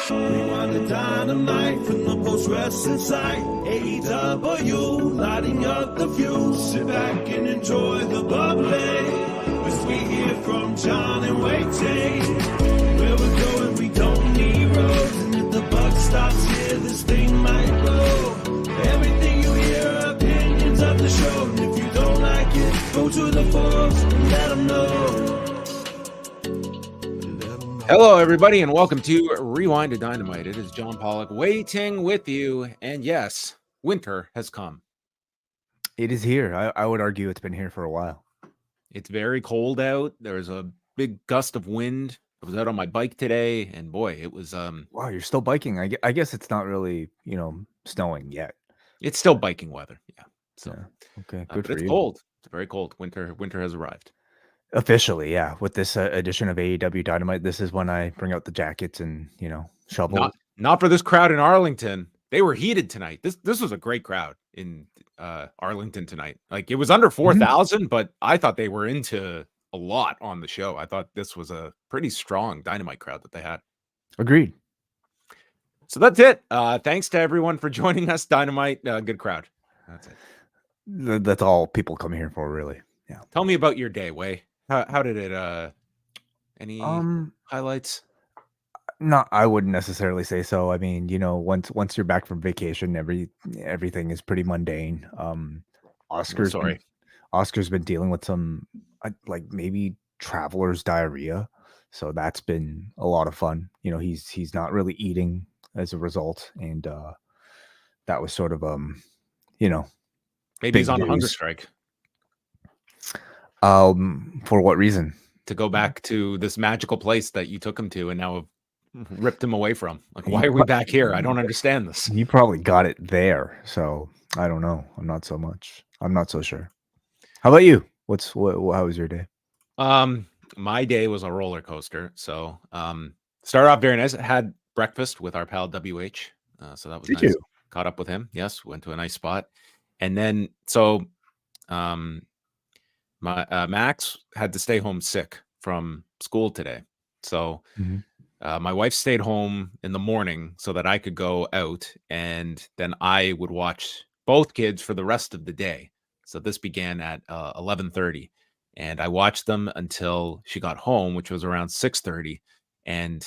Rewind-A-Dynamite from the post-wrestling site. AEW, lighting up the fuse. Sit back and enjoy the bubbly as we hear from Jon and Wai Ting. Where we're going, we don't need roads, and if the buck stops here, this thing might blow. Everything you hear are opinions of the show, and if you don't like it, go to the forums and let them know. Hello, everybody, and welcome to Rewind-A-Dynamite. It is Jon Pollock waiting with you, and yes, winter has come. It is here. I would argue it's been here for a while. It's very cold out. There's a big gust of wind. I was out on my bike today, and boy, it was... Wow, you're still biking. I guess it's not really, snowing yet. It's still biking weather, yeah. So, yeah. Okay, good for it's you. cold. It's very cold. Winter has arrived. Officially, yeah. With this edition of AEW Dynamite, this is when I bring out the jackets and, shovel. Not for this crowd in Arlington. They were heated tonight. This was a great crowd in Arlington tonight. Like, it was under 4,000, but I thought they were into a lot on the show. I thought this was a pretty strong Dynamite crowd that they had. Agreed. So that's it. Thanks to everyone for joining us. Dynamite, good crowd. That's it. That's all people come here for, really. Yeah. Tell me about your day, Wai. How did it? Any highlights? No, I wouldn't necessarily say so. I mean, once you're back from vacation, everything is pretty mundane. Oscar's been dealing with some maybe traveler's diarrhea, so that's been a lot of fun. He's not really eating as a result, and that was sort of maybe he's on a hunger strike. For what reason? To go back to this magical place that you took him to and now have ripped him away from. Like, why are we back here? I don't understand this. You probably got it there, so I don't know. I'm not so sure. How about you? How was your day? My day was a roller coaster. So started off very nice. I had breakfast with our pal WH. So that was nice. You? Caught up with him. Yes, went to a nice spot. And then my Max had to stay home sick from school today. So my wife stayed home in the morning so that I could go out, and then I would watch both kids for the rest of the day. So this began at 11:30, and I watched them until she got home, which was around 6:30, and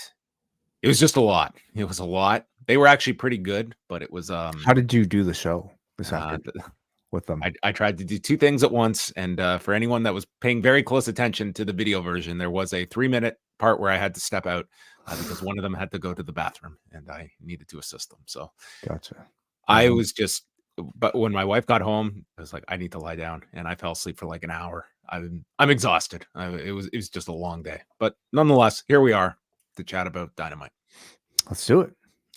it was just a lot. It was a lot. They were actually pretty good, but it was... How did you do the show this afternoon? With them. I tried to do two things at once, and for anyone that was paying very close attention to the video version, there was a 3-minute part where I had to step out because one of them had to go to the bathroom, and I needed to assist them. So, gotcha. I was but when my wife got home, I was like, I need to lie down, and I fell asleep for like an hour. I'm exhausted. It was just a long day, but nonetheless, here we are to chat about Dynamite. Let's do it.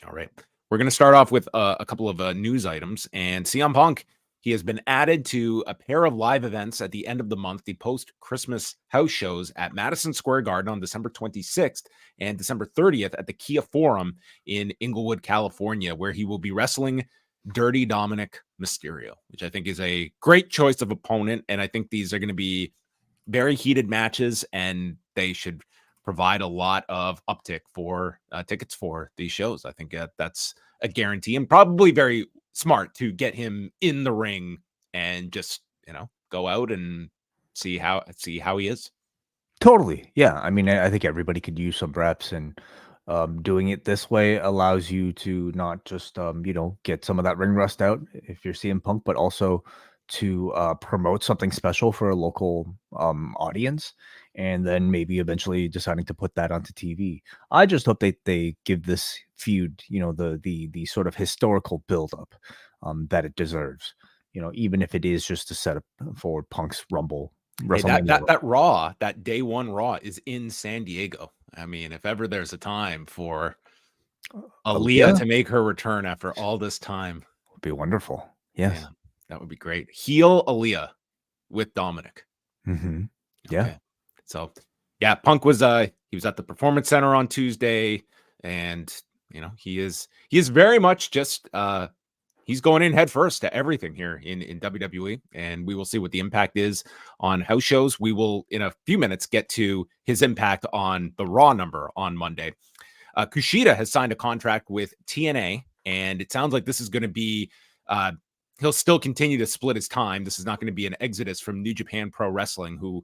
All right, we're gonna start off with a couple of news items, and CM Punk. He has been added to a pair of live events at the end of the month, the post-Christmas house shows at Madison Square Garden on December 26th and December 30th at the Kia Forum in Inglewood, California, where he will be wrestling Dirty Dominic Mysterio, which I think is a great choice of opponent. And I think these are going to be very heated matches, and they should provide a lot of uptick for tickets for these shows. I think that's a guarantee, and probably very smart to get him in the ring and just, go out and see how he is. Totally. Yeah. I mean, I think everybody could use some reps, and doing it this way allows you to not just, get some of that ring rust out if you're CM Punk, but also to promote something special for a local audience, and then maybe eventually deciding to put that onto TV. I just hope they give this feud, the sort of historical buildup that it deserves. Even if it is just to set up for Punk's Rumble. Hey, that Raw, that day one Raw is in San Diego. I mean, if ever there's a time for Aaliyah to make her return after all this time, would be wonderful. Yes. Yeah, that would be great. Heel Aaliyah with Dominic. Mm-hmm. Yeah. Okay. So, yeah, Punk was he was at the Performance Center on Tuesday, and he is very much just he's going in head first to everything here in WWE, and we will see what the impact is on house shows. We will, in a few minutes, get to his impact on the Raw number on Monday. Kushida has signed a contract with TNA, and it sounds like this is going to be, he'll still continue to split his time. This is not going to be an exodus from New Japan Pro Wrestling, who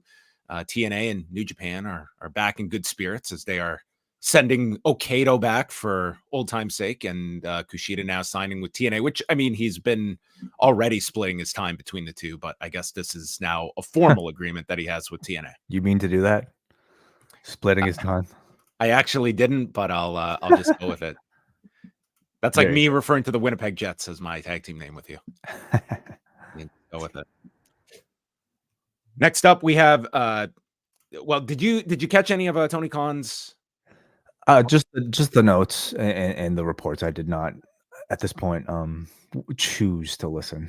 TNA and New Japan are back in good spirits as they are sending Okado back for old time's sake, and Kushida now signing with TNA, which, I mean, he's been already splitting his time between the two, but I guess this is now a formal agreement that he has with TNA. You mean to do that? Splitting his time? I actually didn't, but I'll just go with it. That's like me referring to the Winnipeg Jets as my tag team name with you. Go with it. Next up, we have well, did you catch any of Tony Khan's? Just the notes and the reports. I did not, at this point, choose to listen.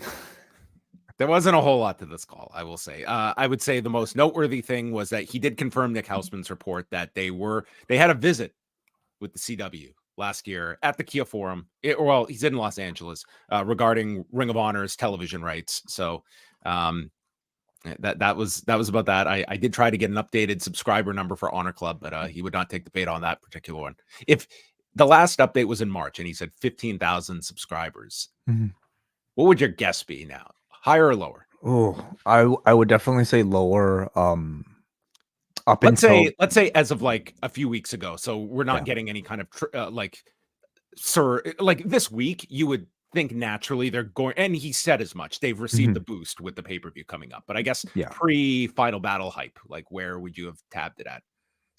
There wasn't a whole lot to this call, I will say. I would say the most noteworthy thing was that he did confirm Nick Hausman's report that they had a visit with the CW last year at the Kia Forum. Well, he's in Los Angeles regarding Ring of Honor's television rights. So that was about that. I did try to get an updated subscriber number for Honor Club, but he would not take the bait on that particular one. If the last update was in March and he said 15,000 subscribers, what would your guess be now? Higher or lower? Oh, I would definitely say lower. Let's say as of like a few weeks ago. So we're not getting any kind of like this week, you would think naturally they're going, and he said as much. They've received the boost with the pay-per-view coming up. But I guess pre-Final Battle hype, like where would you have tabbed it at?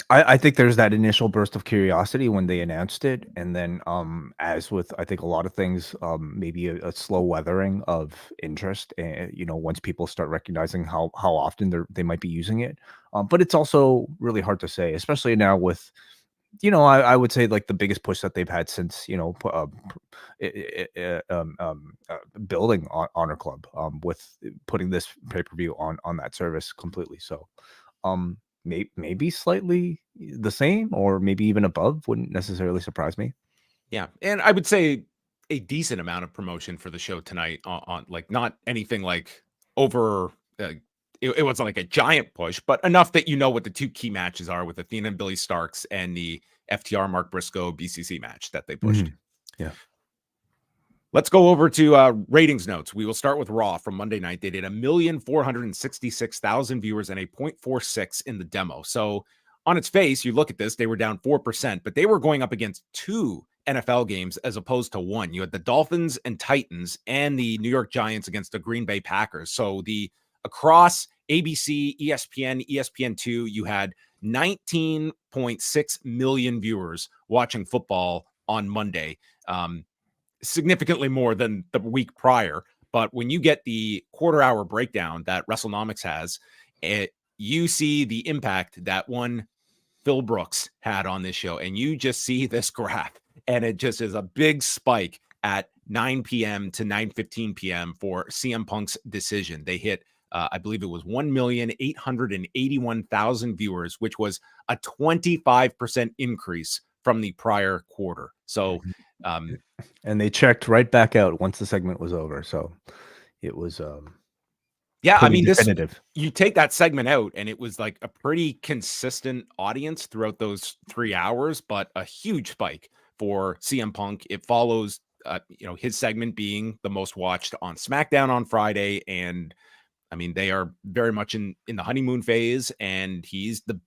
I think there's that initial burst of curiosity when they announced it, and then as with I think a lot of things, maybe a slow weathering of interest, and once people start recognizing how often they might be using it. But it's also really hard to say, especially now with I would say like the biggest push that they've had since building Honor Club, with putting this pay-per-view on that service completely. So maybe slightly the same, or maybe even above, wouldn't necessarily surprise me. Yeah, and I would say a decent amount of promotion for the show tonight on like not anything like over. It wasn't like a giant push, but enough that what the two key matches are with Athena and Billy Starks and the FTR Mark Briscoe BCC match that they pushed. Yeah. Let's go over to ratings notes. We will start with Raw from Monday night. They did 1,466,000 viewers and a 0.46 in the demo. So on its face, you look at this, they were down 4%, but they were going up against 2 NFL games as opposed to 1. You had the Dolphins and Titans and the New York Giants against the Green Bay Packers. So across ABC, ESPN, ESPN2, you had 19.6 million viewers watching football on Monday. Significantly more than the week prior. But when you get the quarter-hour breakdown that WrestleNomics has, you see the impact that one Phil Brooks had on this show. And you just see this graph, and it just is a big spike at 9 p.m. to 9:15 p.m. for CM Punk's decision. They hit I believe it was 1,881,000 viewers, which was a 25% increase from the prior quarter. So, and they checked right back out once the segment was over. So it was, I mean, definitive. You take that segment out and it was like a pretty consistent audience throughout those 3 hours, but a huge spike for CM Punk. It follows, his segment being the most watched on SmackDown on Friday. And I mean, they are very much in the honeymoon phase, and he's the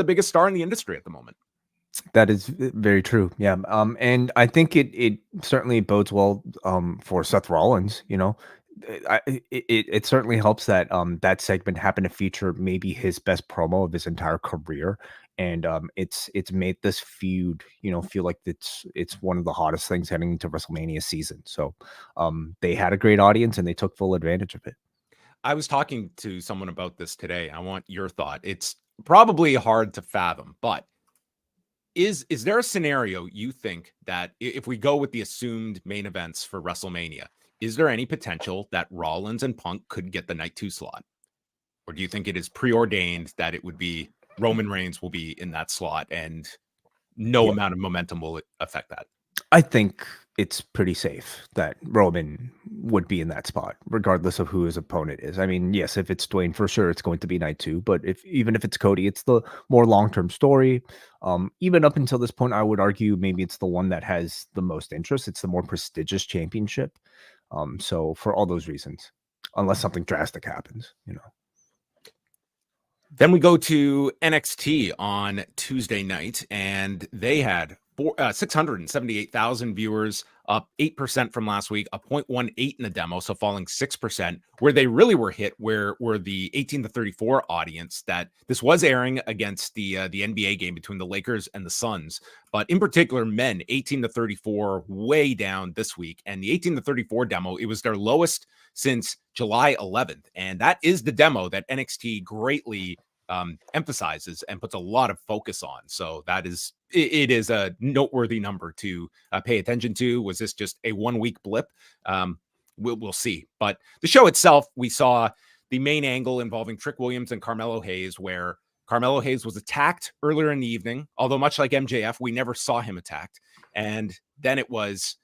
biggest star in the industry at the moment. That is very true. Yeah. And I think it certainly bodes well for Seth Rollins. It certainly helps that that segment happened to feature maybe his best promo of his entire career, and it's made this feud feel like it's one of the hottest things heading into WrestleMania season. So they had a great audience and they took full advantage of it. I was talking to someone about this today. I want your thought. It's probably hard to fathom, but is there a scenario you think that if we go with the assumed main events for WrestleMania, is there any potential that Rollins and Punk could get the night 2 slot? Or do you think it is preordained that it would be Roman Reigns will be in that slot and no amount of momentum will affect that? I think it's pretty safe that Roman would be in that spot, regardless of who his opponent is. I mean, yes, if it's Dwayne, for sure, it's going to be night 2. But even if it's Cody, it's the more long-term story. Even up until this point, I would argue maybe it's the one that has the most interest. It's the more prestigious championship. So for all those reasons, unless something drastic happens, Then we go to NXT on Tuesday night, and they had 678,000 viewers, up 8% from last week, a 0.18 in the demo, so falling 6%. Where they really were hit were the 18 to 34 audience. That this was airing against the NBA game between the Lakers and the Suns, but in particular, men 18 to 34 way down this week. And the 18 to 34 demo, it was their lowest since July 11th, and that is the demo that NXT greatly emphasizes and puts a lot of focus on. So that is it is a noteworthy number to pay attention to. Was this just a 1 week blip? We'll see. But the show itself, we saw the main angle involving Trick Williams and Carmelo Hayes, where Carmelo Hayes was attacked earlier in the evening, although much like MJF, we never saw him attacked. And then it was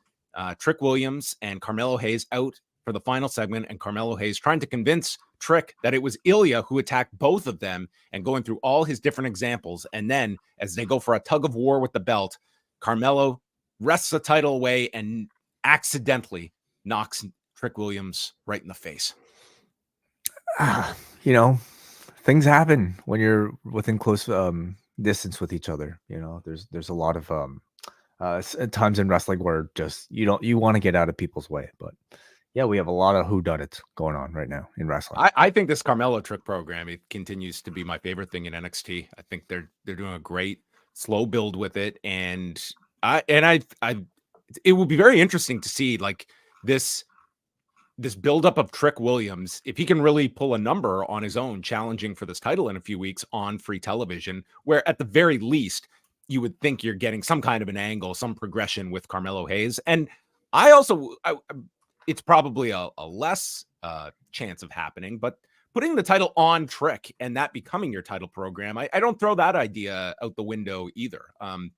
Trick Williams and Carmelo Hayes out for the final segment, and Carmelo Hayes trying to convince Trick that it was Ilya who attacked both of them, and going through all his different examples. And then as they go for a tug of war with the belt, Carmelo wrests the title away and accidentally knocks Trick Williams right in the face. Things happen when you're within close distance with each other. There's a lot of times in wrestling where just you want to get out of people's way. But yeah, we have a lot of whodunits going on right now in wrestling. I think this Carmelo Trick program, it continues to be my favorite thing in NXT. I think they're doing a great slow build with it, and it will be very interesting to see like this buildup of Trick Williams, if he can really pull a number on his own, challenging for this title in a few weeks on free television, where at the very least you would think you're getting some kind of an angle, some progression with Carmelo Hayes. And it's probably a less chance of happening, but putting the title on Trick and that becoming your title program, I don't throw that idea out the window either.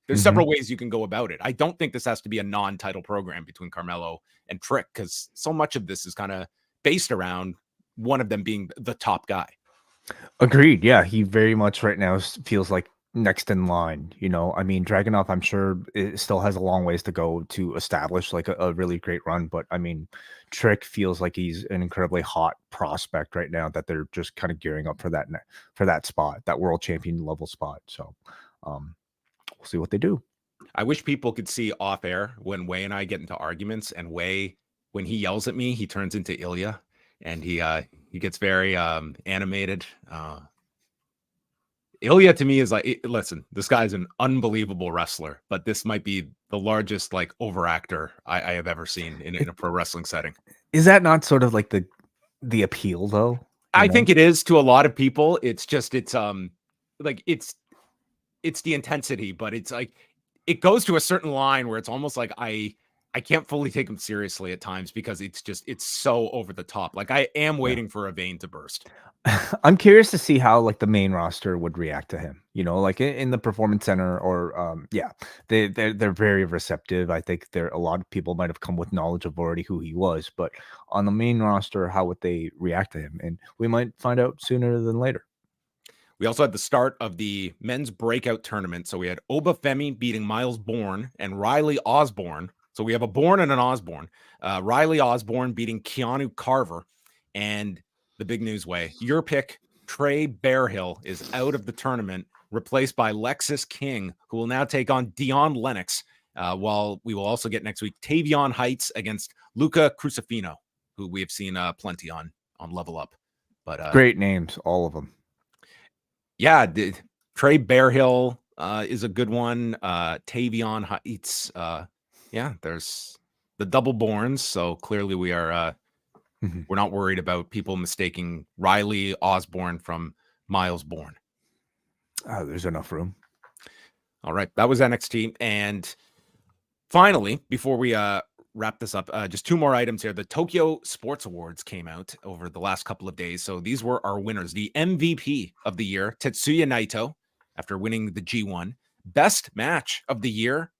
There's several ways you can go about it. I don't think this has to be a non-title program between Carmelo and Trick, because so much of this is kind of based around one of them being the top guy. Agreed. Yeah, he very much right now feels like next in line. I mean, Dragunov, I'm sure it still has a long ways to go to establish like a really great run, but I mean, Trick feels like he's an incredibly hot prospect right now that they're just kind of gearing up for that spot, that world champion level spot. So we'll see what they do. I wish people could see off air when Wai and I get into arguments, and Wai, when he yells at me, he turns into Ilya, and he gets very animated. Ilya to me is like, listen, this guy's an unbelievable wrestler, but this might be the largest like overactor I have ever seen in a pro wrestling setting. Is that not sort of like the appeal though? I think it is to a lot of people. It's just it's the intensity, but it's like it goes to a certain line where it's almost like I can't fully take him seriously at times, because it's so over the top. Like I am waiting for a vein to burst. I'm curious to see how like the main roster would react to him, like in the Performance Center, or they're very receptive. I think a lot of people might have come with knowledge of already who he was, but on the main roster, how would they react to him? And we might find out sooner than later. We also had the start of the men's breakout tournament. So we had Obafemi beating Miles Bourne and Riley Osborne. So we have a Bourne and an Osborne. Riley Osborne beating Keanu Carver. And the big news, Wai, your pick, Trey Bearhill, is out of the tournament, replaced by Lexis King, who will now take on Dion Lennox. While we will also get next week Tavion Heights against Luca Crucifino, who we have seen plenty on Level Up. But great names, all of them. Yeah, Trey Bearhill is a good one. Tavion Heights. There's the double Bournes. So clearly we are we're not worried about people mistaking Riley Osborne from Miles Bourne. There's enough room. All right, that was NXT. And finally, before we wrap this up, just two more items here. The Tokyo Sports Awards came out over the last couple of days. So these were our winners. The MVP of the year, Tetsuya Naito, after winning the G1. Best match of the year,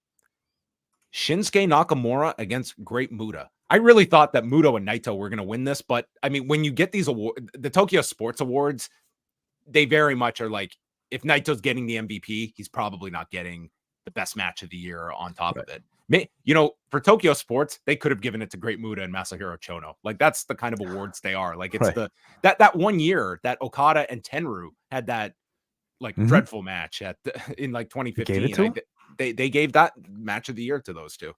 Shinsuke Nakamura against Great Muta. I really thought that Muto and Naito were going to win this, but I mean, when you get these awards, the Tokyo Sports Awards, they very much are like, if Naito's getting the MVP, he's probably not getting the best match of the year on top of it. For Tokyo Sports, they could have given it to Great Muta and Masahiro Chono. Like, that's the kind of awards they are. Like, it's that 1 year that Okada and Tenryu had that dreadful match in like 2015. They gave that match of the year to those two.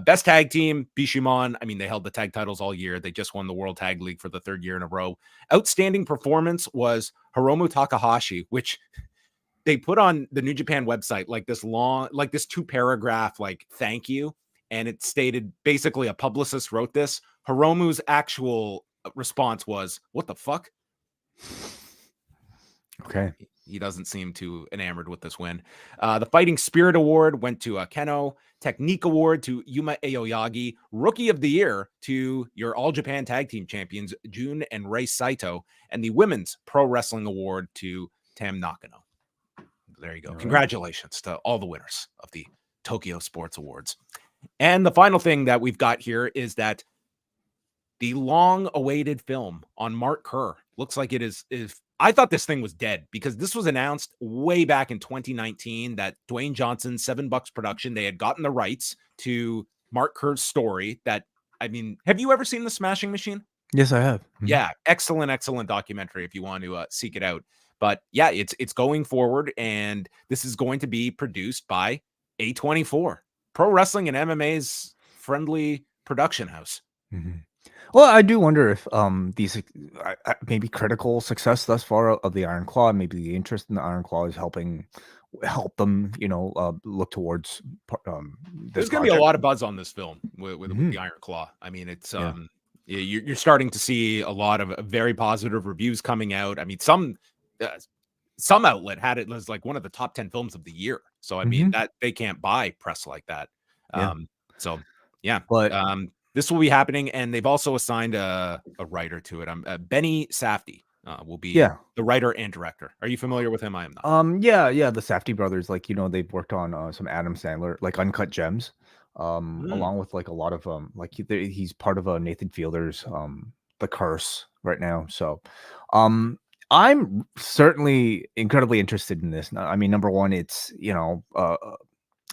Best tag team, Bishamon. I mean, they held the tag titles all year. They just won the World Tag League for the 3rd year in a row. Outstanding performance was Hiromu Takahashi, which they put on the New Japan website, like this 2-paragraph, thank you. And it stated, basically a publicist wrote this. Hiromu's actual response was, "What the fuck?" Okay. He doesn't seem too enamored with this win. The Fighting Spirit Award went to Keno. Technique Award to Yuma Aoyagi. Rookie of the Year to your All Japan Tag Team Champions, Jun and Rei Saito. And the Women's Pro Wrestling Award to Tam Nakano. There you go. Congratulations to all the winners of the Tokyo Sports Awards. And the final thing that we've got here is that the long-awaited film on Mark Kerr looks like it is I thought this thing was dead because this was announced way back in 2019 that Dwayne Johnson, $7 production, they had gotten the rights to Mark Kerr's story. That, I mean, have you ever seen The Smashing Machine? Yes, I have. Yeah, excellent documentary if you want to seek it out. But yeah, it's going forward, and this is going to be produced by A24, Pro Wrestling and MMA's friendly production house. Well, I do wonder if these maybe critical success thus far of the Iron Claw, maybe the interest in the Iron Claw is help them, look towards. There's going to be a lot of buzz on this film with the Iron Claw. I mean, it's you're starting to see a lot of very positive reviews coming out. I mean, some outlet had it as like one of the top 10 films of the year. So I mean, that they can't buy press like that. So yeah, but this will be happening, and they've also assigned a writer to it. Benny Safdie will be the writer and director. Are you familiar with him? I am not. Yeah, the Safdie brothers, they've worked on some Adam Sandler, like Uncut Gems, along with like a lot of he's part of Nathan Fielder's The Curse right now. So I'm certainly incredibly interested in this. I mean, number one, it's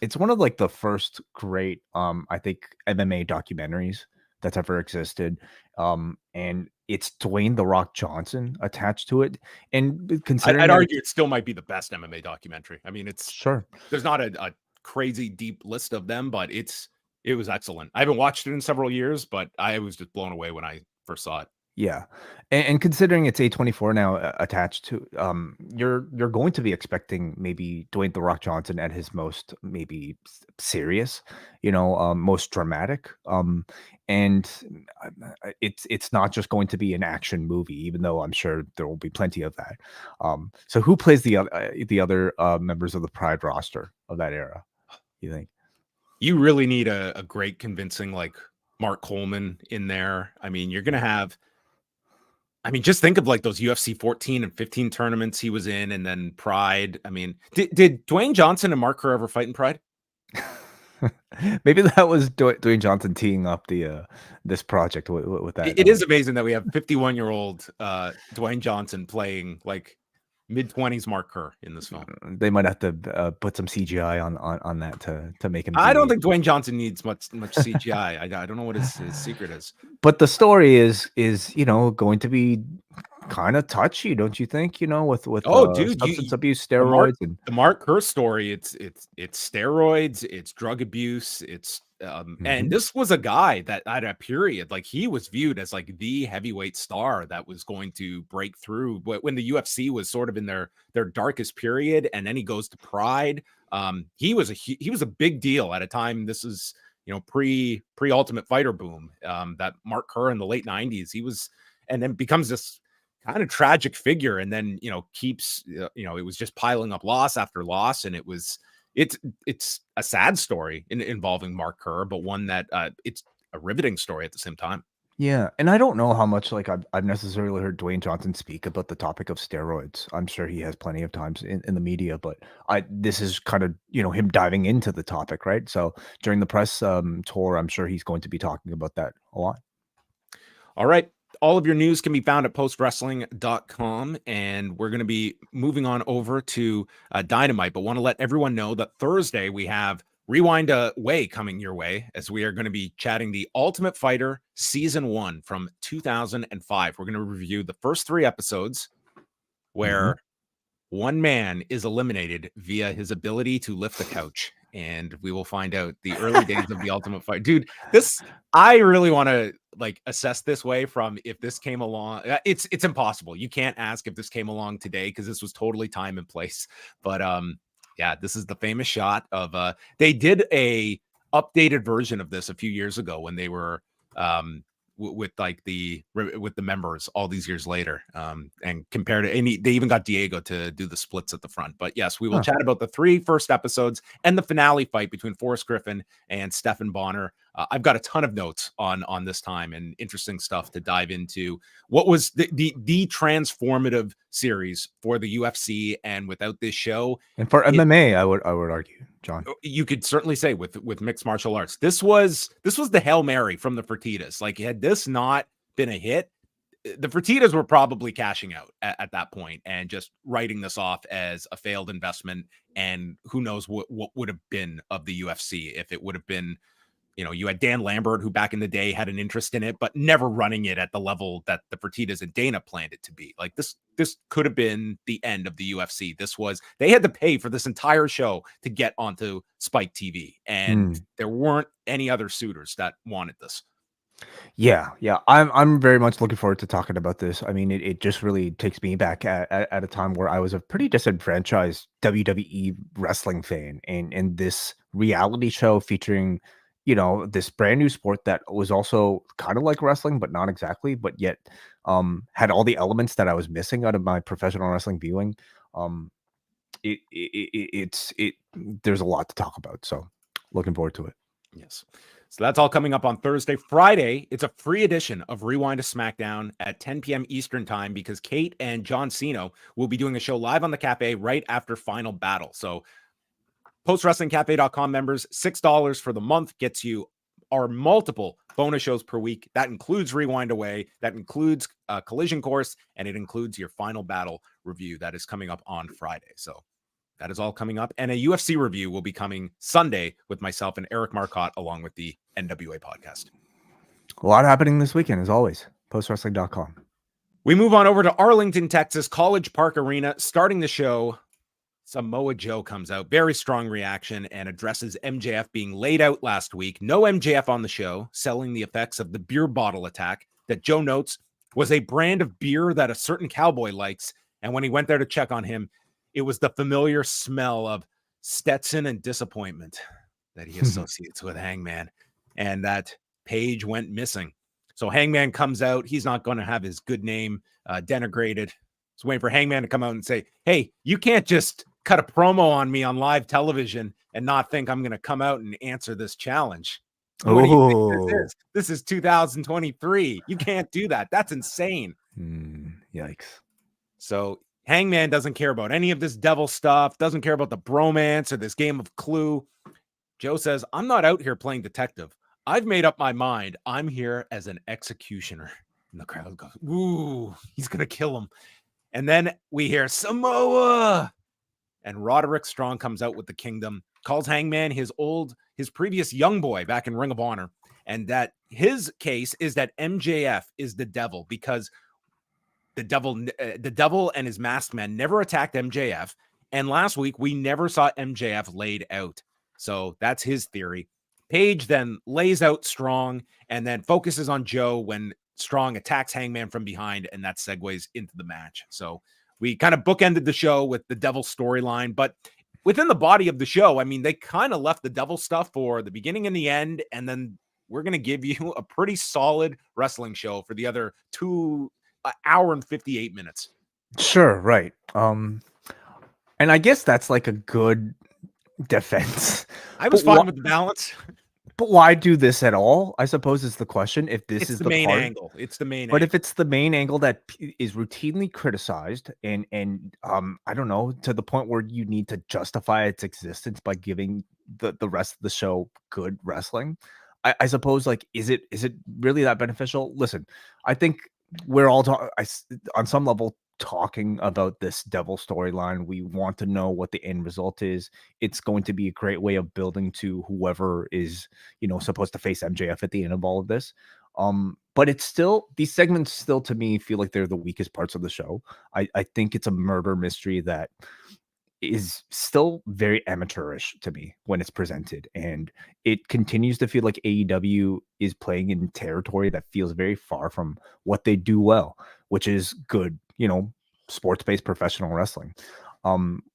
it's one of like the first great I think MMA documentaries that's ever existed, and it's Dwayne "The Rock" Johnson attached to it. And considering I'd argue it still might be the best MMA documentary. I mean, it's there's not a crazy deep list of them, but it was excellent. I haven't watched it in several years, but I was just blown away when I first saw it. Yeah, and considering it's A24 now attached to, you're going to be expecting maybe Dwayne "The Rock" Johnson at his most maybe serious, most dramatic, and it's not just going to be an action movie, even though I'm sure there will be plenty of that. So who plays the other members of the Pride roster of that era? You think? You really need a great convincing like Mark Coleman in there. I mean, you're gonna have. I mean, just think of like those UFC 14 and 15 tournaments he was in, and then Pride. I mean, did Dwayne Johnson and Mark Kerr ever fight in Pride? Maybe that was Dwayne Johnson teeing up this project with that. It is amazing that we have 51-year-old Dwayne Johnson playing like mid-20s Mark Kerr in this film. They might have to put some CGI on that to make him. I don't think Dwayne Johnson needs much CGI. I don't know what his secret is. But the story is going to be kind of touchy, don't you think? With substance abuse, steroids, and the Mark Kerr story. It's steroids, it's drug abuse, it's and this was a guy that at a period like he was viewed as like the heavyweight star that was going to break through when the UFC was sort of in their darkest period, and then he goes to Pride. He was a big deal at a time. This is pre Ultimate Fighter boom. That Mark Kerr in the late 90s, he was, and then becomes this kind of tragic figure, and then keeps it was just piling up loss after loss, and it's a sad story involving Mark Kerr, but one that it's a riveting story at the same time. Yeah, and I don't know how much like I've necessarily heard Dwayne Johnson speak about the topic of steroids. I'm sure he has plenty of times in the media, but this is kind of him diving into the topic, right? So during the press tour, I'm sure he's going to be talking about that a lot. All right. All of your news can be found at postwrestling.com, and we're going to be moving on over to Dynamite, but want to let everyone know that Thursday we have Rewind-A-Way coming your way, as we are going to be chatting the Ultimate Fighter Season 1 from 2005. We're going to review the first 3 episodes where one man is eliminated via his ability to lift the couch, and we will find out the early days of the Ultimate Fighter. Dude, I really want to like assess this way from if this came along. It's impossible. You can't ask if this came along today because this was totally time and place. But yeah, this is the famous shot of they did a updated version of this a few years ago when they were with the members all these years later, and compared to they even got Diego to do the splits at the front. But yes, we will chat about the 3 first episodes and the finale fight between Forrest Griffin and Stephan Bonner. I've got a ton of notes on this time and interesting stuff to dive into. What was the transformative series for the UFC, and without this show, and for MMA, I would argue, John. You could certainly say with mixed martial arts, this was the Hail Mary from the Fertittas. Like, had this not been a hit, the Fertittas were probably cashing out at that point and just writing this off as a failed investment. And who knows what would have been of the UFC if it would have been, you had Dan Lambert, who back in the day had an interest in it, but never running it at the level that the Fertittas and Dana planned it to be. Like, this could have been the end of the UFC. They had to pay for this entire show to get onto Spike TV, and there weren't any other suitors that wanted this. Yeah. I'm very much looking forward to talking about this. I mean, it just really takes me back at a time where I was a pretty disenfranchised WWE wrestling fan, and this reality show featuring this brand new sport that was also kind of like wrestling, but not exactly, but yet had all the elements that I was missing out of my professional wrestling viewing. There's a lot to talk about, so looking forward to it. Yes. So that's all coming up on Thursday. Friday, it's a free edition of Rewind to SmackDown at 10 p.m. Eastern time, because Kate and John Cena will be doing a show live on the Cafe right after Final Battle. So postwrestlingcafe.com members, $6 for the month gets you our multiple bonus shows per week. That includes Rewind-A-Way, that includes Collision Course, and it includes your Final Battle review that is coming up on Friday. So that is all coming up. And a UFC review will be coming Sunday with myself and Eric Marcotte, along with the NWA podcast. A lot happening this weekend, as always. Postwrestling.com. We move on over to Arlington, Texas, College Park Arena. Starting the show, Samoa Joe comes out. Very strong reaction and addresses MJF being laid out last week. No MJF on the show, selling the effects of the beer bottle attack that Joe notes was a brand of beer that a certain cowboy likes. And when he went there to check on him, it was the familiar smell of Stetson and disappointment that he associates with Hangman, and that Page went missing. So Hangman comes out. He's not going to have his good name denigrated. He's waiting for Hangman to come out and say, hey, you can't just cut a promo on me on live television and not think I'm going to come out and answer this challenge. What do you think this is? This is 2023. You can't do that. That's insane. Yikes. So Hangman doesn't care about any of this devil stuff, doesn't care about the bromance or this game of Clue. Joe says, I'm not out here playing detective. I've made up my mind. I'm here as an executioner. And the crowd goes, ooh, he's going to kill him. And then we hear Samoa. And Roderick Strong comes out with the Kingdom, calls Hangman his previous young boy back in Ring of Honor. And that his case is that MJF is the devil, because the devil and his masked men never attacked MJF. And last week, we never saw MJF laid out. So that's his theory. Page then lays out Strong and then focuses on Joe when Strong attacks Hangman from behind, and that segues into the match. So we kind of bookended the show with the devil storyline, but within the body of the show, I mean, they kind of left the devil stuff for the beginning and the end, and then we're going to give you a pretty solid wrestling show for the other 2 hour and 58 minutes. Sure, right. And I guess that's like a good defense. I was fine with the balance. But why do this at all? I suppose is the question. If this It's is the the main part, angle. It's the main but angle. if it's the main angle that is routinely criticized and I don't know, to the point where you need to justify its existence by giving the rest of the show good wrestling, I suppose, like, is it really that beneficial? Listen, I think we're all on some level talking about this devil storyline. We want to know what the end result is. It's going to be a great way of building to whoever is, supposed to face MJF at the end of all of this. But it's still, these segments still to me feel like they're the weakest parts of the show. I think it's a murder mystery that is still very amateurish to me when it's presented, and it continues to feel like AEW is playing in territory that feels very far from what they do well, which is good, sports-based professional wrestling.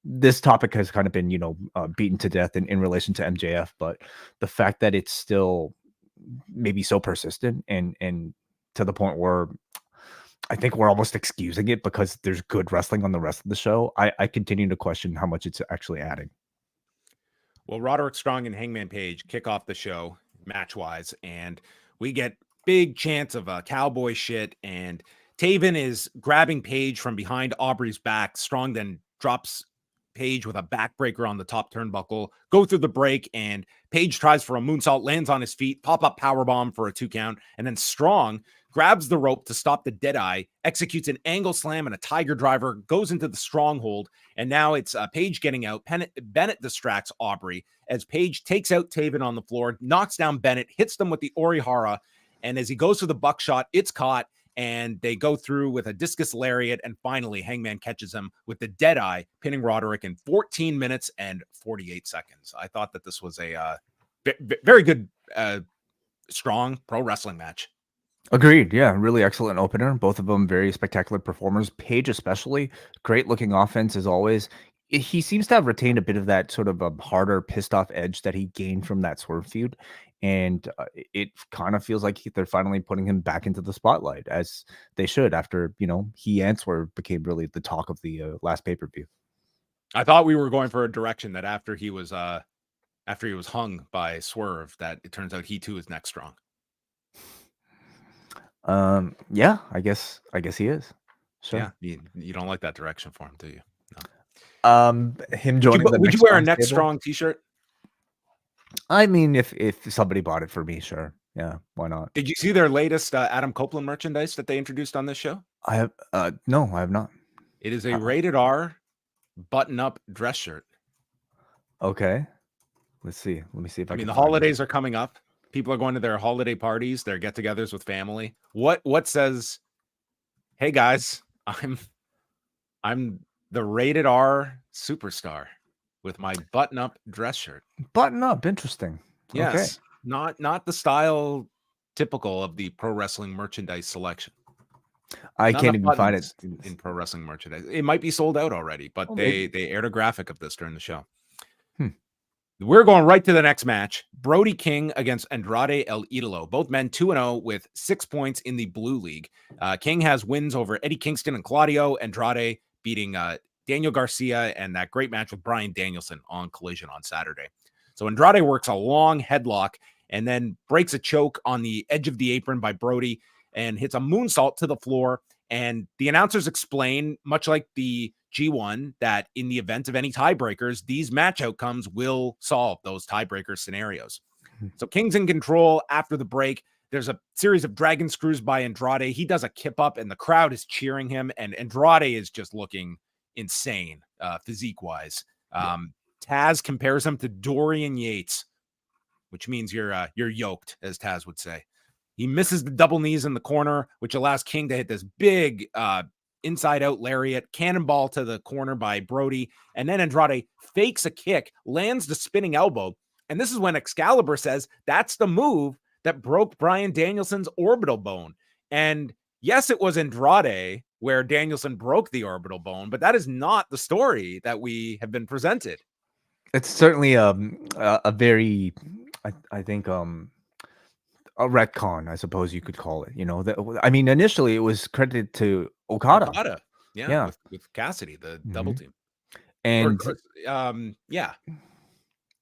This topic has kind of been, beaten to death in relation to MJF, but the fact that it's still maybe so persistent and to the point where I think we're almost excusing it because there's good wrestling on the rest of the show. I continue to question how much it's actually adding. Well, Roderick Strong and Hangman Page kick off the show match-wise, and we get big chants of cowboy shit, and Taven is grabbing Page from behind Aubrey's back. Strong then drops Page with a backbreaker on the top turnbuckle, go through the break, and Page tries for a moonsault, lands on his feet, pop-up powerbomb for a 2 count, and then Strong grabs the rope to stop the Deadeye, executes an angle slam and a tiger driver, goes into the stronghold, and now it's Page getting out. Bennett distracts Aubrey as Page takes out Taven on the floor, knocks down Bennett, hits them with the Orihara, and as he goes for the buckshot, it's caught, and they go through with a discus lariat, and finally Hangman catches him with the Deadeye, pinning Roderick in 14 minutes and 48 seconds. I thought that this was a very good, strong pro wrestling match. Agreed. Yeah, really excellent opener. Both of them very spectacular performers. Page especially, great looking offense as always. He seems to have retained a bit of that sort of a harder, pissed off edge that he gained from that Swerve feud, and it kind of feels like they're finally putting him back into the spotlight, as they should, after he and Swerve became really the talk of the last pay-per-view. I thought we were going for a direction that after he was hung by Swerve, that it turns out he too is next strong. Yeah, I guess he is. Sure. Yeah, you don't like that direction for him, do you? No. Him joining would you wear a next strong t-shirt? I mean, if somebody bought it for me, sure. Yeah, why not? Did you see their latest Adam Copeland merchandise that they introduced on this show? I have no, I have not. It is a rated R button-up dress shirt. Okay. Let's see. Let me see if I can. The holidays are coming up. People are going to their holiday parties, their get-togethers with family. What says, "Hey guys, I'm the rated R superstar with my button-up dress shirt." Button up, interesting. Yes, okay. Not the style typical of the pro wrestling merchandise selection. I can't even find it in pro wrestling merchandise. It might be sold out already, but they aired a graphic of this during the show. We're going right to the next match. Brody King against Andrade El Idolo. Both men 2-0 with 6 points in the Blue League. King has wins over Eddie Kingston and Claudio. Andrade beating Daniel Garcia and that great match with Bryan Danielson on Collision on Saturday. So Andrade works a long headlock and then breaks a choke on the edge of the apron by Brody and hits a moonsault to the floor. And the announcers explain, much like the G1, that in the event of any tiebreakers, these match outcomes will solve those tiebreaker scenarios. So King's in control after the break. There's a series of dragon screws by Andrade. He does a kip up and the crowd is cheering him. And Andrade is just looking insane physique-wise. Taz compares him to Dorian Yates, which means you're yoked, as Taz would say. He misses the double knees in the corner, which allows King to hit this big inside-out lariat, cannonball to the corner by Brody, and then Andrade fakes a kick, lands the spinning elbow, and this is when Excalibur says that's the move that broke Bryan Danielson's orbital bone. And yes, it was Andrade where Danielson broke the orbital bone, but that is not the story that we have been presented. It's certainly a very, I think, a retcon, I suppose you could call it. Initially it was credited to Okada. Yeah. With Cassidy, the double team. And yeah.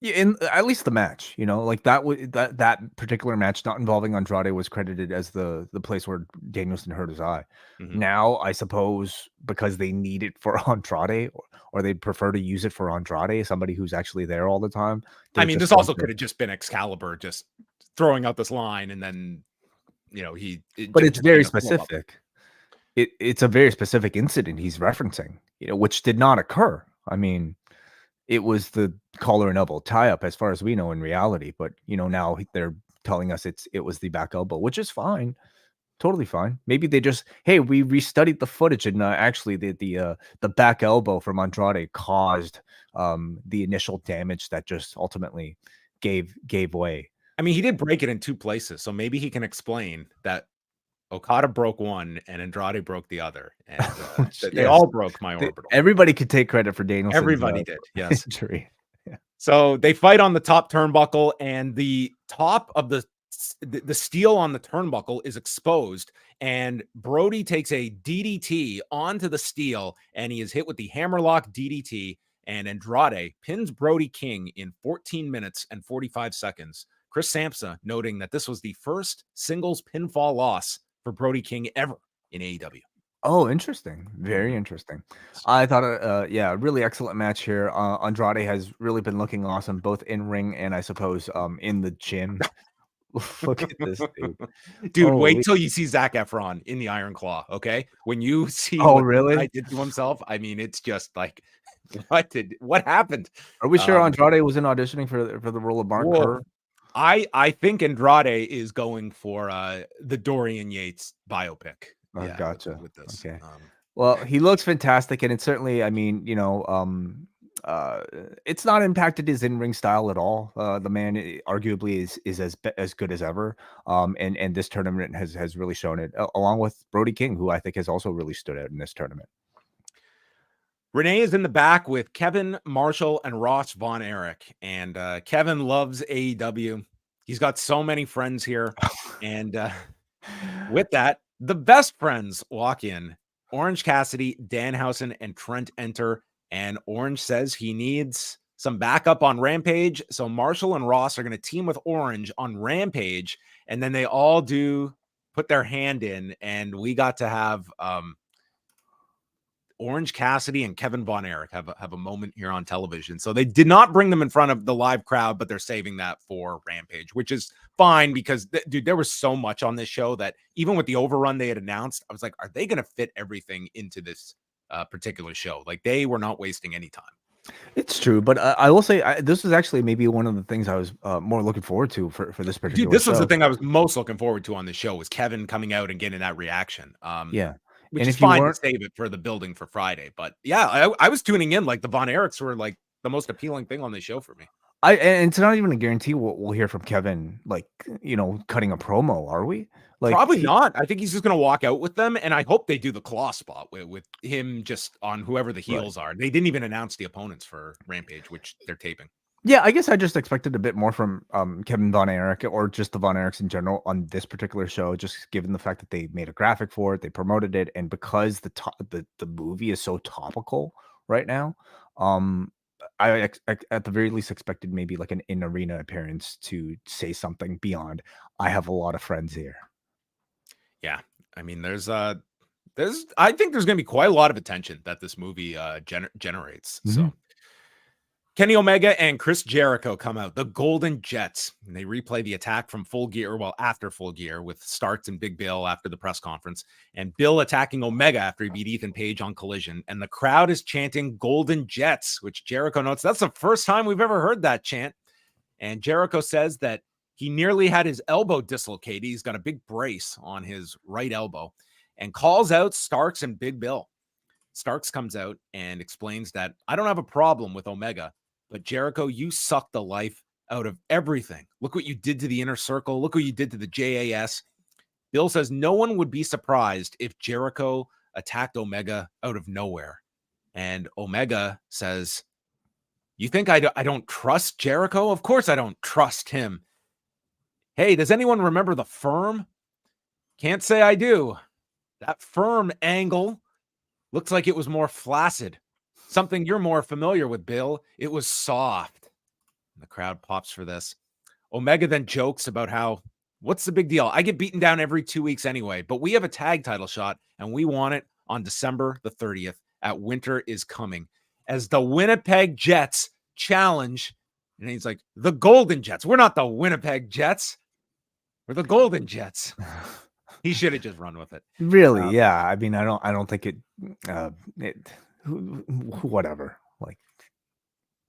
Yeah, in at least the match, like that particular match not involving Andrade was credited as the place where Danielson hurt his eye. Mhm. Now, I suppose because they need it for Andrade, or they'd prefer to use it for Andrade, somebody who's actually there all the time. I They're mean, just this going also to, could have just been Excalibur just throwing out this line, and then but it's just very being a blow up. specific. It's a very specific incident he's referencing, which did not occur. I mean, it was the collar and elbow tie-up as far as we know in reality, but, now they're telling us it was the back elbow, which is fine, totally fine. Maybe they just, "Hey, we restudied the footage, and, actually the back elbow from Andrade caused, the initial damage that just ultimately gave way." I mean, he did break it in 2 places, so maybe he can explain that Okada broke one and Andrade broke the other, and that they Yes. all broke my orbital. Everybody could take credit for Danielson's, Everybody did, yes. injury. So they fight on the top turnbuckle, and the top of the steel on the turnbuckle is exposed, and Brody takes a DDT onto the steel, and he is hit with the hammerlock DDT, and Andrade pins Brody King in 14 minutes and 45 seconds. Chris Sampson noting that this was the first singles pinfall loss for Brody King ever in AEW. Oh, interesting. Very interesting. I thought, yeah, a really excellent match here. Andrade has really been looking awesome, both in ring and I suppose in the gym. Look at this dude. Dude, wait Holy. till you see Zac Efron in the Iron Claw, okay? When you see Oh, what this really? guy did to himself, I mean, it's just like, what happened? Are we sure Um, Andrade wasn't auditioning for the role of Mark well, Kerr? I think Andrade is going for the Dorian Yates biopic. Oh, Yeah, gotcha. with this. Okay. Well, he looks fantastic, and it's certainly, I mean, uh, it's not impacted his in-ring style at all. The man arguably is as good as ever. And this tournament has really shown it, along with Brody King, who I think has also really stood out in this tournament. Renee is in the back with Kevin Marshall and Ross Von Erich, and Kevin loves AEW. He's got so many friends here, and with that, the best friends walk in. Orange Cassidy, Danhausen, and Trent enter, and Orange says he needs some backup on Rampage, so Marshall and Ross are going to team with Orange on Rampage, and then they all put their hand in, and we got to have Orange Cassidy and Kevin Von Erich have a moment here on television. So they did not bring them in front of the live crowd, but they're saving that for Rampage, which is fine because, dude, there was so much on this show that even with the overrun they had announced, I was like, are they going to fit everything into this particular show? Like, they were not wasting any time. It's true, but I will say this is actually maybe one of the things I was more looking forward to for this particular Dude, this show. was the thing I was most looking forward to on the show was Kevin coming out and getting that reaction. Yeah. Which And is if you fine to weren't, save it for the building for Friday. But yeah, I was tuning in. Like, the Von Erichs were like the most appealing thing on the show for me. and it's not even a guarantee we'll hear from Kevin, like, cutting a promo, are we? Like, Probably not. I think he's just going to walk out with them, and I hope they do the claw spot with him just on whoever the heels are. They didn't even announce the opponents for Rampage, which they're taping. Yeah, I guess I just expected a bit more from Kevin Von Erich or just the Von Erichs in general on this particular show, just given the fact that they made a graphic for it, they promoted it, and because the movie is so topical right now, I at the very least expected maybe like an in-arena appearance to say something beyond "I have a lot of friends here." Yeah, I mean, I think there's going to be quite a lot of attention that this movie generates. So. Kenny Omega and Chris Jericho come out, the Golden Jets, and they replay the attack from Full Gear, after Full Gear, with Starks and Big Bill after the press conference, and Bill attacking Omega after he beat Ethan Page on Collision, and the crowd is chanting Golden Jets, which Jericho notes that's the first time we've ever heard that chant, and Jericho says that he nearly had his elbow dislocated. He's got a big brace on his right elbow, and calls out Starks and Big Bill. Starks comes out and explains that I don't have a problem with Omega, but Jericho, you sucked the life out of everything. Look what you did to the Inner Circle. Look what you did to the JAS. Bill says no one would be surprised if Jericho attacked Omega out of nowhere. And Omega says, you think I don't trust Jericho? Of course I don't trust him. Hey, does anyone remember the Firm? Can't say I do. That Firm angle looks like it was more flaccid. Something you're more familiar with, Bill. It was soft. The crowd pops for this. Omega then jokes about how, what's the big deal? I get beaten down every 2 weeks anyway, but we have a tag title shot and we want it on December the 30th at Winter Is Coming as the Winnipeg Jets challenge. And he's like, the Golden Jets. We're not the Winnipeg Jets. We're the Golden Jets. He should have just run with it. Really? Yeah. I mean, I don't think it, whatever. Like,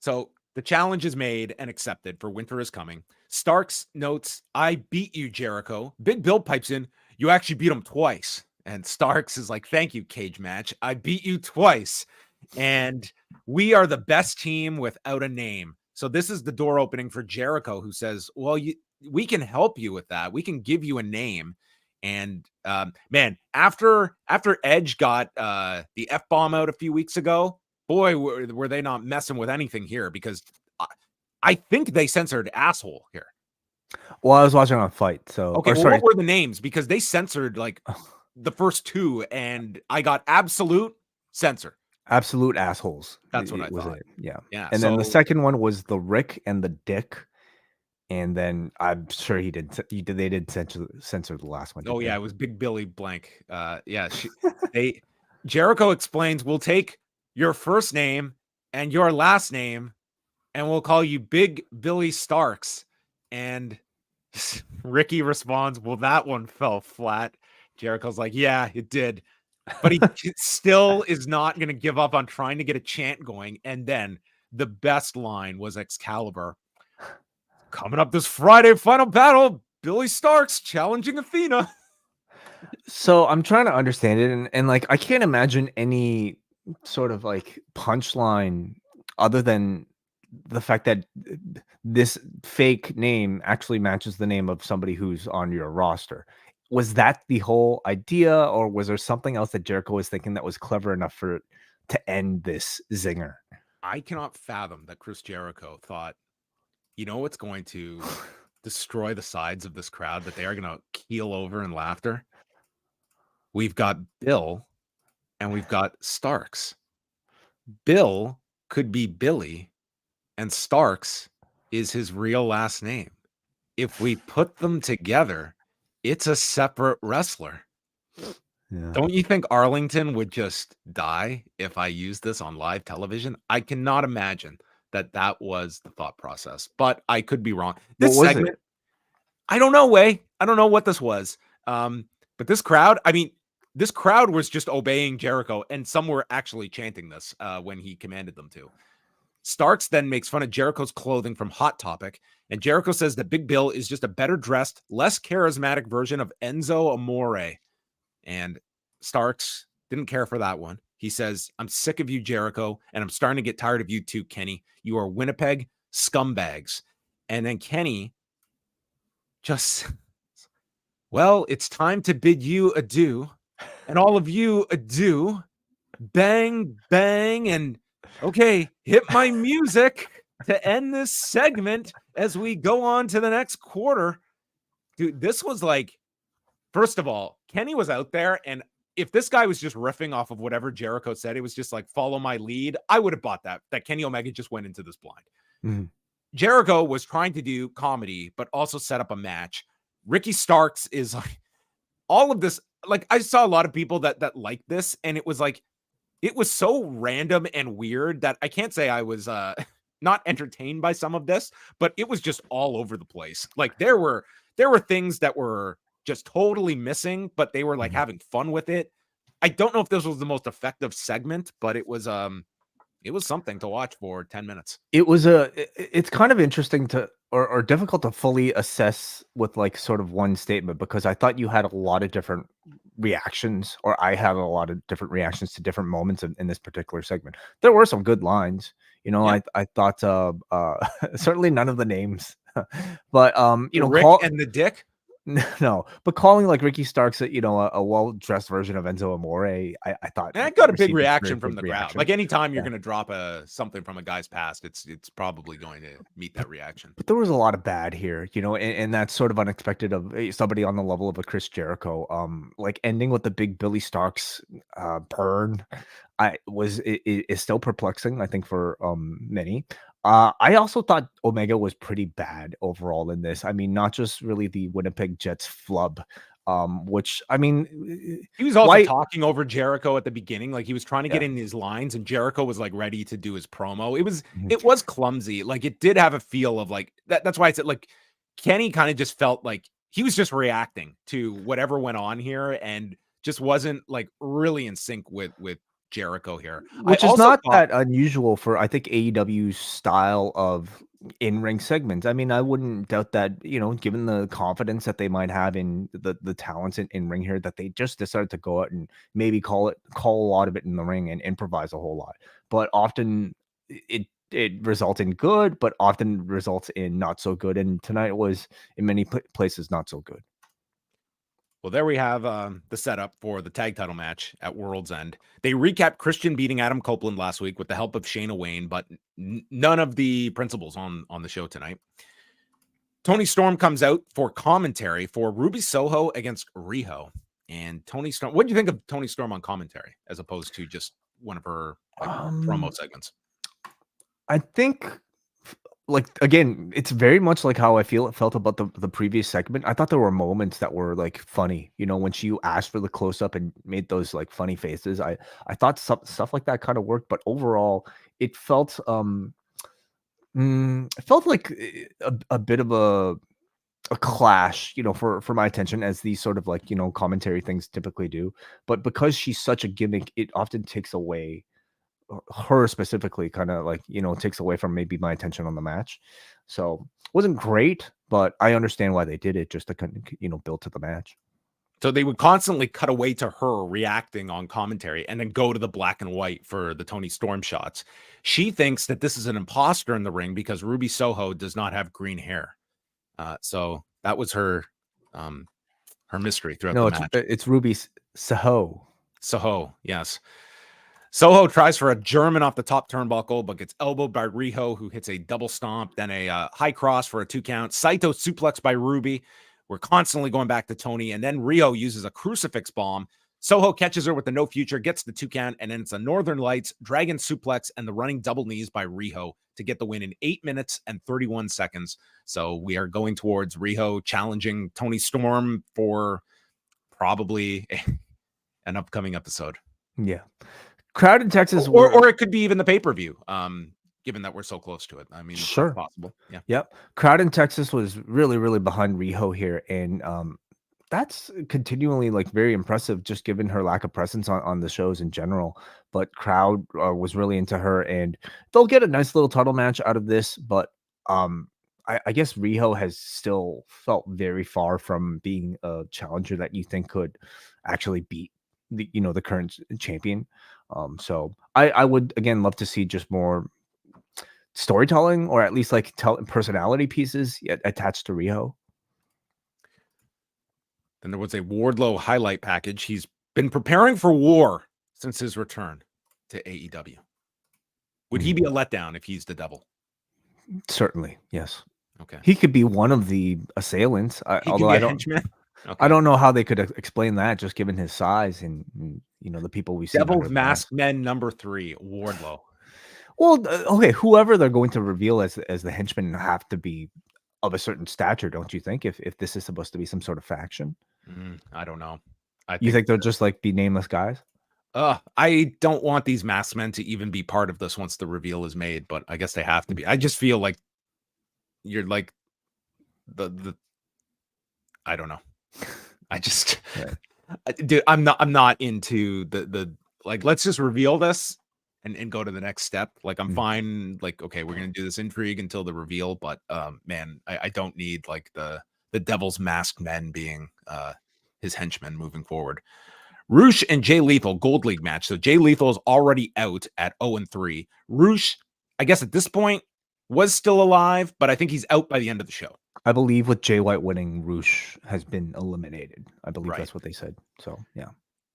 so the challenge is made and accepted for Winter Is Coming. Starks notes, I beat you, Jericho. Big Bill pipes in, you actually beat him twice. And Starks is like, thank you, cage match. I beat you twice. And we are the best team without a name. So this is the door opening for Jericho, who says, well, we can help you with that. We can give you a name. And man, after Edge got the F-bomb out a few weeks ago, boy, were they not messing with anything here, because I think they censored asshole here. Well, I was watching on Fight. So, okay, well, what were the names? Because they censored like the first two, and I got absolute censor. Absolute assholes. That's what I thought. Yeah. Yeah. And then the second one was the Rick and the Dick. And then I'm sure they did censor the last one. Oh, yeah. It was Big Billy blank. Yeah. Jericho explains, we'll take your first name and your last name, and we'll call you Big Billy Starks. And Ricky responds, well, that one fell flat. Jericho's like, yeah, it did. But he still is not going to give up on trying to get a chant going. And then the best line was Excalibur. Coming up this Friday, Final Battle, Billy Starks challenging Athena. So I'm trying to understand it. And like, I can't imagine any sort of like punchline other than the fact that this fake name actually matches the name of somebody who's on your roster. Was that the whole idea, or was there something else that Jericho was thinking that was clever enough for it to end this zinger? I cannot fathom that Chris Jericho thought, you know what's going to destroy the sides of this crowd, that they are going to keel over in laughter? We've got Bill and we've got Starks. Bill could be Billy and Starks is his real last name. If we put them together, it's a separate wrestler. Yeah. Don't you think Arlington would just die if I used this on live television? I cannot imagine that was the thought process, but I could be wrong. This segment, I don't know, Way. I don't know what this was. But this crowd, I mean, this crowd was just obeying Jericho, and some were actually chanting this when he commanded them to. Starks then makes fun of Jericho's clothing from Hot Topic, and Jericho says that Big Bill is just a better dressed, less charismatic version of Enzo Amore. And Starks didn't care for that one. He says, I'm sick of you, Jericho, and I'm starting to get tired of you too, Kenny. You are Winnipeg scumbags. And then Kenny just, well, it's time to bid you adieu, and all of you adieu. Bang, bang, and okay, hit my music to end this segment as we go on to the next quarter. Dude, this was like, first of all, Kenny was out there, and if this guy was just riffing off of whatever Jericho said, it was just like, follow my lead, I would have bought that Kenny Omega just went into this blind. Mm-hmm. Jericho was trying to do comedy, but also set up a match. Ricky Starks is like, all of this, like, I saw a lot of people that like this, and it was like, it was so random and weird that I can't say I was not entertained by some of this, but it was just all over the place. Like there were things that were just totally missing, but they were like having fun with it. I don't know if this was the most effective segment, but it was something to watch for 10 minutes. It's kind of interesting or difficult to fully assess with like sort of one statement, because I thought you had a lot of different reactions, or I had a lot of different reactions to different moments in this particular segment. There were some good lines, you know. Yeah. I thought certainly none of the names, but you know, Rick and the Dick. No, but calling like Ricky Starks a well-dressed version of Enzo Amore, I thought I got a big reaction from the crowd. Like anytime you're going to drop something from a guy's past, it's probably going to meet that reaction. But there was a lot of bad here, you know, and that's sort of unexpected of somebody on the level of a Chris Jericho. Like ending with the big Billy Starks burn, is still perplexing, I think, for many. I also thought Omega was pretty bad overall in this. I mean, not just really the Winnipeg Jets flub, which I mean, He was also why? talking over Jericho at the beginning, like he was trying to get Yeah. in his lines, and Jericho was like ready to do his promo. It Mhm. was clumsy. Like it did have a feel of like that's why I said like Kenny kind of just felt like he was just reacting to whatever went on here and just wasn't like really in sync with Jericho here. I Which is also not thought that unusual for, I think, AEW's style of in-ring segments. I mean, I wouldn't doubt that, given the confidence that they might have in the talents in ring here, that they just decided to go out and maybe call a lot of it in the ring and improvise a whole lot. But often it results in good, but often results in not so good. And tonight was in many places not so good. well, there we have the setup for the tag title match at World's End. They recapped Christian beating Adam Copeland last week with the help of Shayna Wayne, but none of the principals on the show tonight. Tony Storm comes out for commentary for Ruby Soho against Riho. And Tony Storm, what do you think of Tony Storm on commentary as opposed to just one of her promo segments? I think, like, again, it's very much like how I felt about the previous segment. I thought there were moments that were like funny, when she asked for the close up and made those like funny faces. I thought stuff like that kind of worked, but overall, it felt like a bit of a clash, for my attention, as these sort of like commentary things typically do. But because she's such a gimmick, it often takes away her specifically, kind of like takes away from maybe my attention on the match. So it wasn't great, but I understand why they did it, just to kind of build to the match. So they would constantly cut away to her reacting on commentary and then go to the black and white for the Tony Storm shots. She thinks that this is an imposter in the ring because Ruby Soho does not have green hair. So that was her mystery throughout the match. It's Ruby Soho. Soho, yes. Soho tries for a German off the top turnbuckle, but gets elbowed by Riho, who hits a double stomp, then a high cross for a 2 count. Saito suplex by Ruby. We're constantly going back to Tony, and then Riho uses a crucifix bomb. Soho catches her with the no future, gets the 2 count, and then it's a Northern Lights, Dragon suplex, and the running double knees by Riho to get the win in 8 minutes and 31 seconds. So we are going towards Riho challenging Tony Storm for probably an upcoming episode. Yeah. Crowd in Texas, or it could be even the pay-per-view. Given that we're so close to it, I mean, sure, it's possible. Yeah. Yep. Crowd in Texas was really, really behind Riho here, and that's continually like very impressive, just given her lack of presence on the shows in general. But crowd was really into her, and they'll get a nice little title match out of this. But I guess Riho has still felt very far from being a challenger that you think could actually beat the current champion. So I would again love to see just more storytelling, or at least like personality pieces attached to Riho. Then there was a Wardlow highlight package. He's been preparing for war since his return to AEW. Would he be a letdown if he's the devil? Certainly, yes. Okay. He could be one of the assailants. Although I don't, henchman? Okay. I don't know how they could explain that, just given his size and the people we see. Devil's Masked Men number 3, Wardlow. Well, okay, whoever they're going to reveal as the henchmen have to be of a certain stature, don't you think? If this is supposed to be some sort of faction, I don't know. You think they'll just like be nameless guys? I don't want these masked men to even be part of this once the reveal is made, but I guess they have to be. I just feel like you're like the I don't know. I just dude, I'm not into the like, let's just reveal this and go to the next step. Like, I'm fine. Like, okay, we're gonna do this intrigue until the reveal, but man, I don't need like the devil's masked men being his henchmen moving forward. Roosh and Jay Lethal Gold League match. So Jay Lethal is already out at 0-3. Roosh, I guess at this point, was still alive, but I think he's out by the end of the show. I believe with Jay White winning, Roosh has been eliminated. I believe that's what they said. So yeah.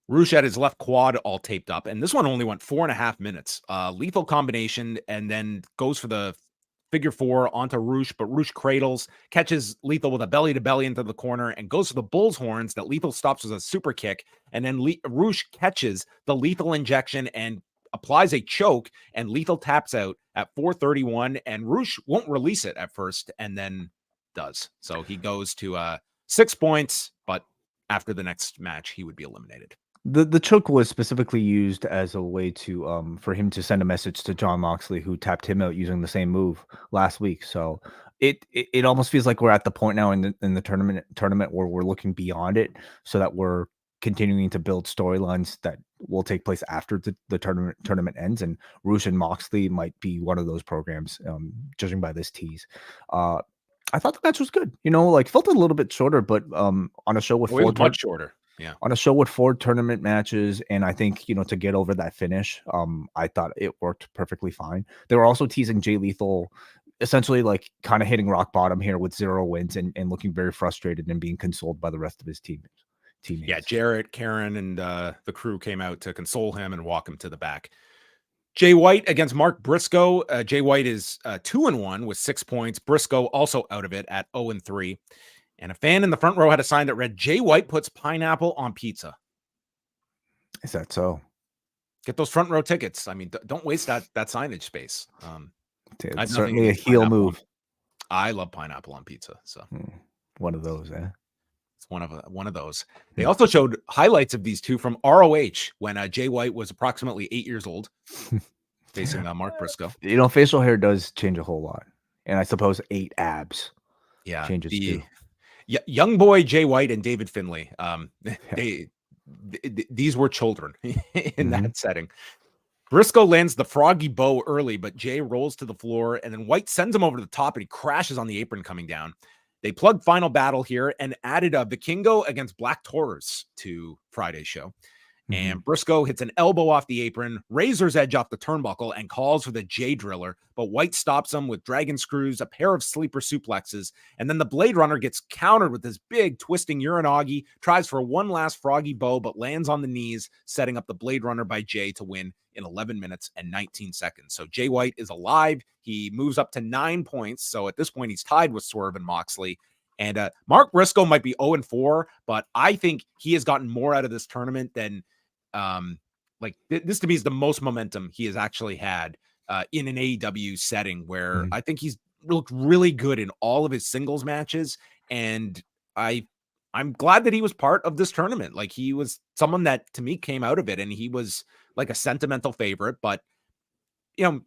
Roosh had his left quad all taped up, and this one only went 4.5 minutes. Lethal combination, and then goes for the figure 4 onto Roosh, but Roosh cradles, catches Lethal with a belly-to-belly into the corner, and goes for the bull's horns that Lethal stops with a super kick, and then Roosh catches the lethal injection and applies a choke, and Lethal taps out at 4:31, and Roosh won't release it at first, and then does. So he goes to 6 points, but after the next match, he would be eliminated. The choke was specifically used as a way to for him to send a message to Jon Moxley, who tapped him out using the same move last week. So it almost feels like we're at the point now in the tournament where we're looking beyond it, so that we're continuing to build storylines that will take place after the tournament ends. And Roosh and Moxley might be one of those programs, judging by this tease. I thought the match was good. Like felt a little bit shorter, but on a show with much shorter. Yeah. On a show with 4 tournament matches, and I think, to get over that finish, I thought it worked perfectly fine. They were also teasing Jay Lethal, essentially like kind of hitting rock bottom here with 0 wins and looking very frustrated and being consoled by the rest of his teammates. Yeah, Jarrett, Karen, and the crew came out to console him and walk him to the back. Jay White against Mark Briscoe. Jay White is 2-1 with 6 points. Briscoe also out of it at 0-3. And a fan in the front row had a sign that read, "Jay White puts pineapple on pizza." Is that so? Get those front row tickets. I mean, don't waste that signage space. It's certainly a heel move. I love pineapple on pizza. So one of those, eh? It's one of those. They also showed highlights of these two from ROH when Jay White was approximately 8 years old, facing Mark Briscoe. Facial hair does change a whole lot, and I suppose 8 abs. Yeah, changes too. Young boy Jay White and David Finlay. These were children in that setting. Briscoe lands the froggy bow early, but Jay rolls to the floor, and then White sends him over to the top, and he crashes on the apron coming down. They plugged Final Battle here and added a Vikingo against Black Taurus to Friday's show. And Briscoe hits an elbow off the apron, razor's edge off the turnbuckle, and calls for the J Driller. But White stops him with dragon screws, a pair of sleeper suplexes, and then the Blade Runner gets countered with this big twisting Uranagi, tries for one last froggy bow, but lands on the knees, setting up the Blade Runner by Jay to win in 11 minutes and 19 seconds. So Jay White is alive. He moves up to 9 points. So at this point, he's tied with Swerve and Moxley. And Mark Briscoe might be 0-4, but I think he has gotten more out of this tournament than this to me is the most momentum he has actually had in an AEW setting, where I think he's looked really good in all of his singles matches. And I'm glad that he was part of this tournament. Like, he was someone that to me came out of it and he was like a sentimental favorite, but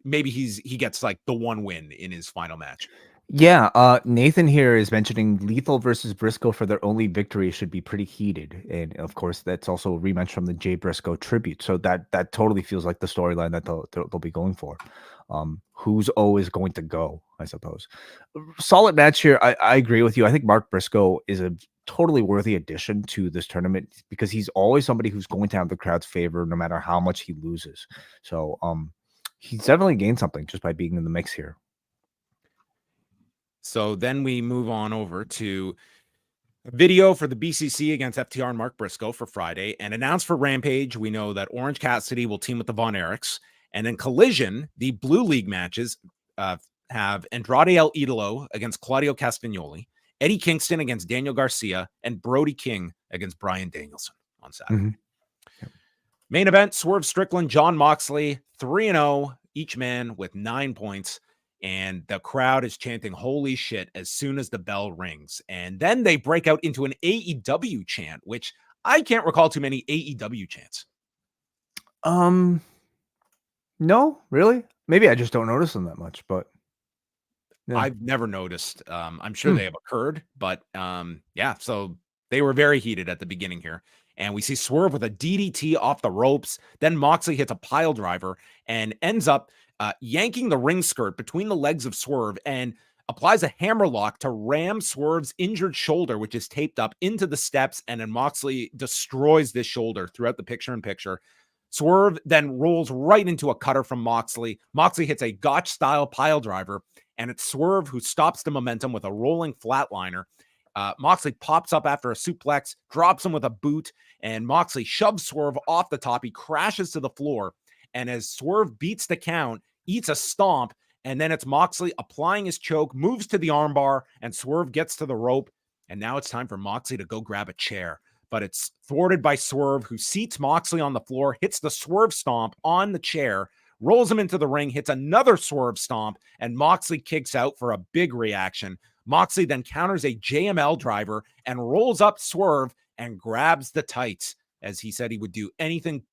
maybe he gets like the one win in his final match. Yeah, Nathan here is mentioning Lethal versus Briscoe for their only victory should be pretty heated, and of course that's also a rematch from the Jay Briscoe tribute. So that totally feels like the storyline that they'll be going for. Who's always going to go, I suppose. Solid match here. I agree with you. I think Mark Briscoe is a totally worthy addition to this tournament because he's always somebody who's going to have the crowd's favor no matter how much he loses. So he's definitely gained something just by being in the mix here. So then we move on over to a video for the BCC against FTR and Mark Briscoe for Friday, and announced for Rampage. We know that Orange Cassidy will team with the Von Erichs, and in Collision, the Blue League matches have Andrade El Idolo against Claudio Castagnoli, Eddie Kingston against Daniel Garcia, and Brody King against Bryan Danielson on Saturday. Main event, Swerve Strickland, Jon Moxley, 3-0, each man with 9 points. And the crowd is chanting "holy shit" as soon as the bell rings. And then they break out into an AEW chant, which I can't recall too many AEW chants. No, really? Maybe I just don't notice them that much, but yeah. I've never noticed. I'm sure they have occurred, but yeah, so they were very heated at the beginning here. And we see Swerve with a DDT off the ropes. Then Moxley hits a pile driver and ends up yanking the ring skirt between the legs of Swerve and applies a hammerlock to ram Swerve's injured shoulder, which is taped up into the steps. And then Moxley destroys this shoulder throughout the picture-in-picture. Swerve then rolls right into a cutter from Moxley. Moxley hits a gotch-style pile driver, and it's Swerve who stops the momentum with a rolling flatliner. Moxley pops up after a suplex, drops him with a boot, and Moxley shoves Swerve off the top. He crashes to the floor, and as Swerve beats the count, eats a stomp, and then it's Moxley applying his choke, moves to the armbar, and Swerve gets to the rope, and now it's time for Moxley to go grab a chair. but it's thwarted by Swerve, who seats Moxley on the floor, hits the Swerve stomp on the chair, rolls him into the ring, hits another Swerve stomp, and Moxley kicks out for a big reaction. Moxley then counters a JML driver and rolls up Swerve and grabs the tights, as he said he would do anything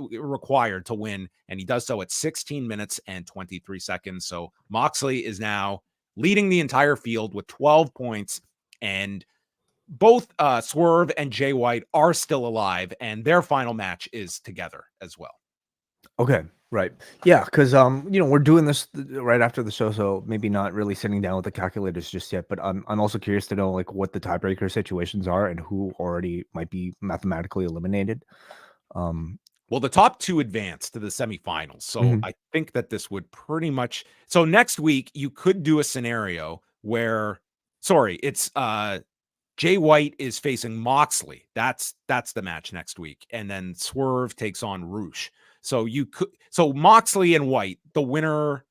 required to win, and he does so at 16 minutes and 23 seconds. So Moxley is now leading the entire field with 12 points, and both Swerve and Jay White are still alive, and their final match is together as well. Okay, right. Yeah, because we're doing this right after the show, so maybe not really sitting down with the calculators just yet. But I'm also curious to know like what the tiebreaker situations are and who already might be mathematically eliminated. Well, the top two advance to the semifinals, so I think that this would pretty much. So next week you could do a scenario where, it's Jay White is facing Moxley. That's the match next week, and then Swerve takes on Roosh. So Moxley and White, the winner,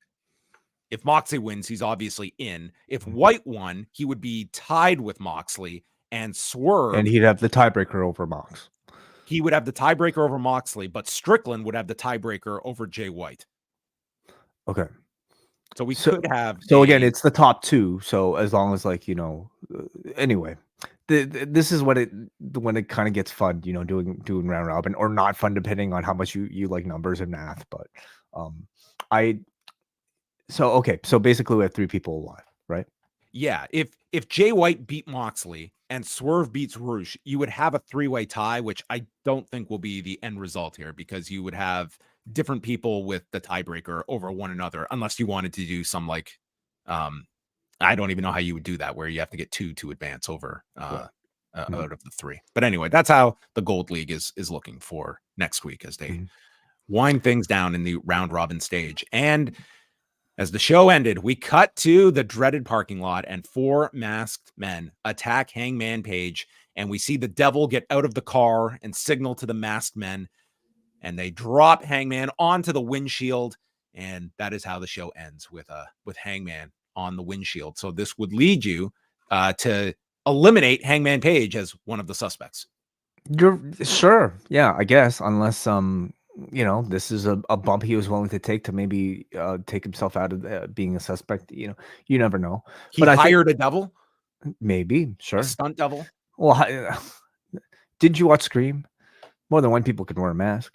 if Moxley wins, he's obviously in. If White won, he would be tied with Moxley, and Swerve. And he'd have the tiebreaker over Mox. He would have the tiebreaker over Moxley, but Strickland would have the tiebreaker over Jay White. Okay. So we could have. So again, it's the top two. So as long as anyway. This is when it kind of gets fun, doing round robin, or not fun depending on how much you like numbers and math. But so basically we have three people alive, right? Yeah, if Jay White beat Moxley and Swerve beats Roosh, you would have a three-way tie, which I don't think will be the end result here, because you would have different people with the tiebreaker over one another, unless you wanted to do some I don't even know how you would do that, where you have to get two to advance over out of the three. But anyway, that's how the Gold League is looking for next week as they wind things down in the round robin stage. And as the show ended, we cut to the dreaded parking lot, and four masked men attack Hangman Page, and we see the Devil get out of the car and signal to the masked men, and they drop Hangman onto the windshield, and that is how the show ends, with Hangman on the windshield. So this would lead you to eliminate Hangman Page as one of the suspects. You're sure, yeah, I guess, unless this is a bump he was willing to take to maybe take himself out of being a suspect. You never know. But I hired a devil, maybe, sure, a stunt devil. Well, did you watch Scream? More than one people can wear a mask.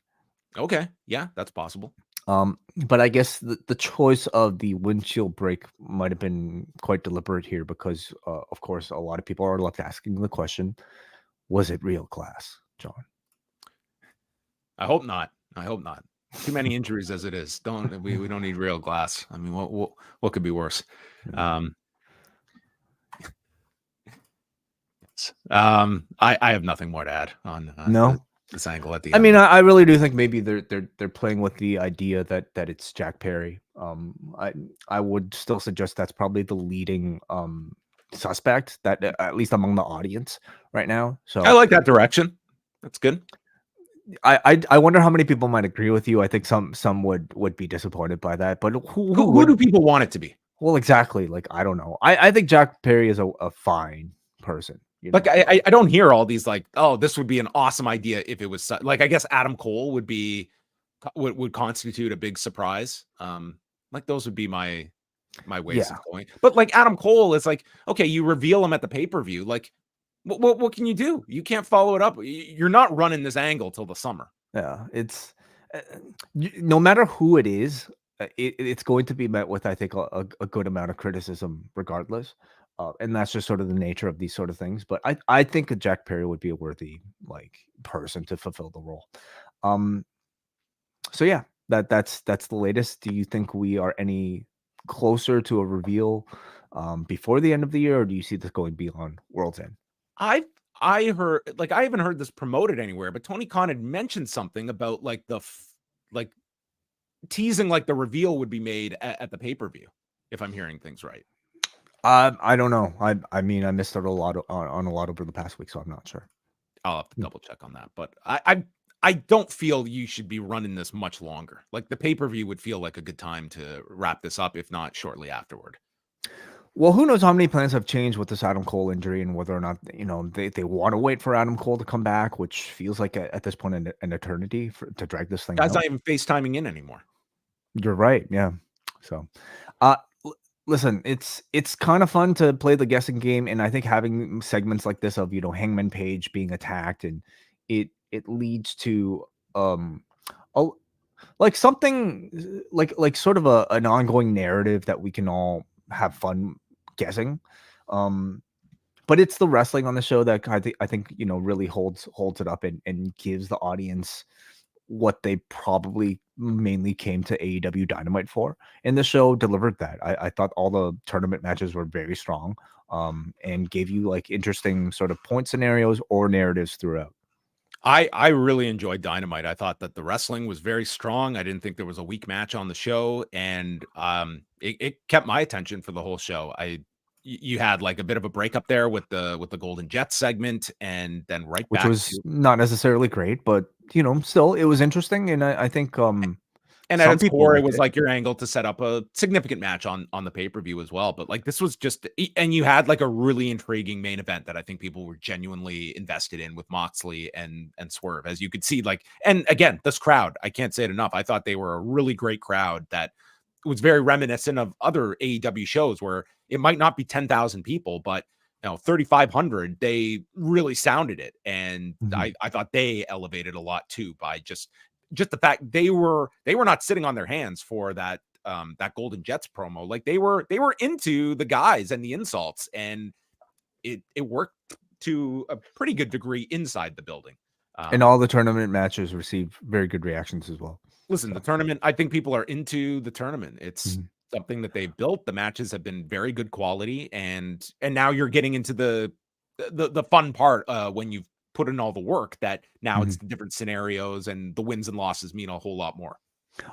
Okay, yeah, that's possible. But I guess the choice of the windshield break might have been quite deliberate here, because of course a lot of people are left asking the question, was it real glass, John? I hope not. Too many injuries as it is. We don't need real glass. I mean, what could be worse? I have nothing more to add on this angle at the end. I mean, I really do think maybe they're playing with the idea that it's Jack Perry. I would still suggest that's probably the leading suspect, that at least among the audience right now. So I like that direction. That's good. I wonder how many people might agree with you. I think some would be disappointed by that. But who do people want it to be? Well, exactly. Like, I don't know. I think Jack Perry is a fine person. Like, I don't hear all these like, oh, this would be an awesome idea if it was like, I guess Adam Cole would constitute a big surprise. Like, those would be my ways of going. But like Adam Cole is like, okay, you reveal him at the pay-per-view. Like, what can you do? You can't follow it up. You're not running this angle till the summer. Yeah, it's no matter who it is, it's going to be met with, I think, a good amount of criticism regardless. And that's just sort of the nature of these sort of things. But I think a Jack Perry would be a worthy person to fulfill the role. So yeah, that's the latest. Do you think we are any closer to a reveal before the end of the year, or do you see this going beyond World's End? I heard, like, I haven't heard this promoted anywhere, but Tony Khan had mentioned something about like teasing like the reveal would be made at the pay-per-view, if I'm hearing things right. I don't know. I mean, I missed out a lot on a lot over the past week, so I'm not sure. I'll have to double check on that, but I don't feel you should be running this much longer. Like, the pay-per-view would feel like a good time to wrap this up, if not shortly afterward. Well, who knows how many plans have changed with this Adam Cole injury and whether or not, they want to wait for Adam Cole to come back, which feels like at this point an eternity to drag this thing Guy's out. not even FaceTiming in anymore. You're right. Yeah. So, listen, it's kind of fun to play the guessing game, and I think having segments like this of Hangman Page being attacked, and it leads to a, like something like sort of an ongoing narrative that we can all have fun guessing. But it's the wrestling on the show that I think really holds it up and gives the audience what they probably mainly came to AEW Dynamite for. And the show delivered that. I thought all the tournament matches were very strong, and gave you like interesting sort of point scenarios or narratives throughout. I really enjoyed Dynamite. I thought that the wrestling was very strong. I didn't think there was a weak match on the show, and it kept my attention for the whole show. You had like a bit of a breakup there with the Golden Jets segment, and then right Which back was to, not necessarily great, but still it was interesting, and I think and at some its people core, it liked was like your angle to set up a significant match on the pay-per-view as well. But like this was just, and you had like a really intriguing main event that I think people were genuinely invested in with Moxley and Swerve, as you could see. Like, and again, this crowd, I can't say it enough. I thought they were a really great crowd that was very reminiscent of other AEW shows where it might not be 10,000 people, but 3,500, they really sounded it. And Mhm. I thought they elevated a lot too by just the fact they were not sitting on their hands for that that Golden Jets promo. Like they were into the guys and the insults, and it worked to a pretty good degree inside the building. And all the tournament matches received very good reactions as well. Listen, the So, tournament, I think people are into the tournament. It's mhm. something that they've built. The matches have been very good quality, and now you're getting into the fun part when you've put in all the work, that now it's Mhm. the different scenarios and the wins and losses mean a whole lot more.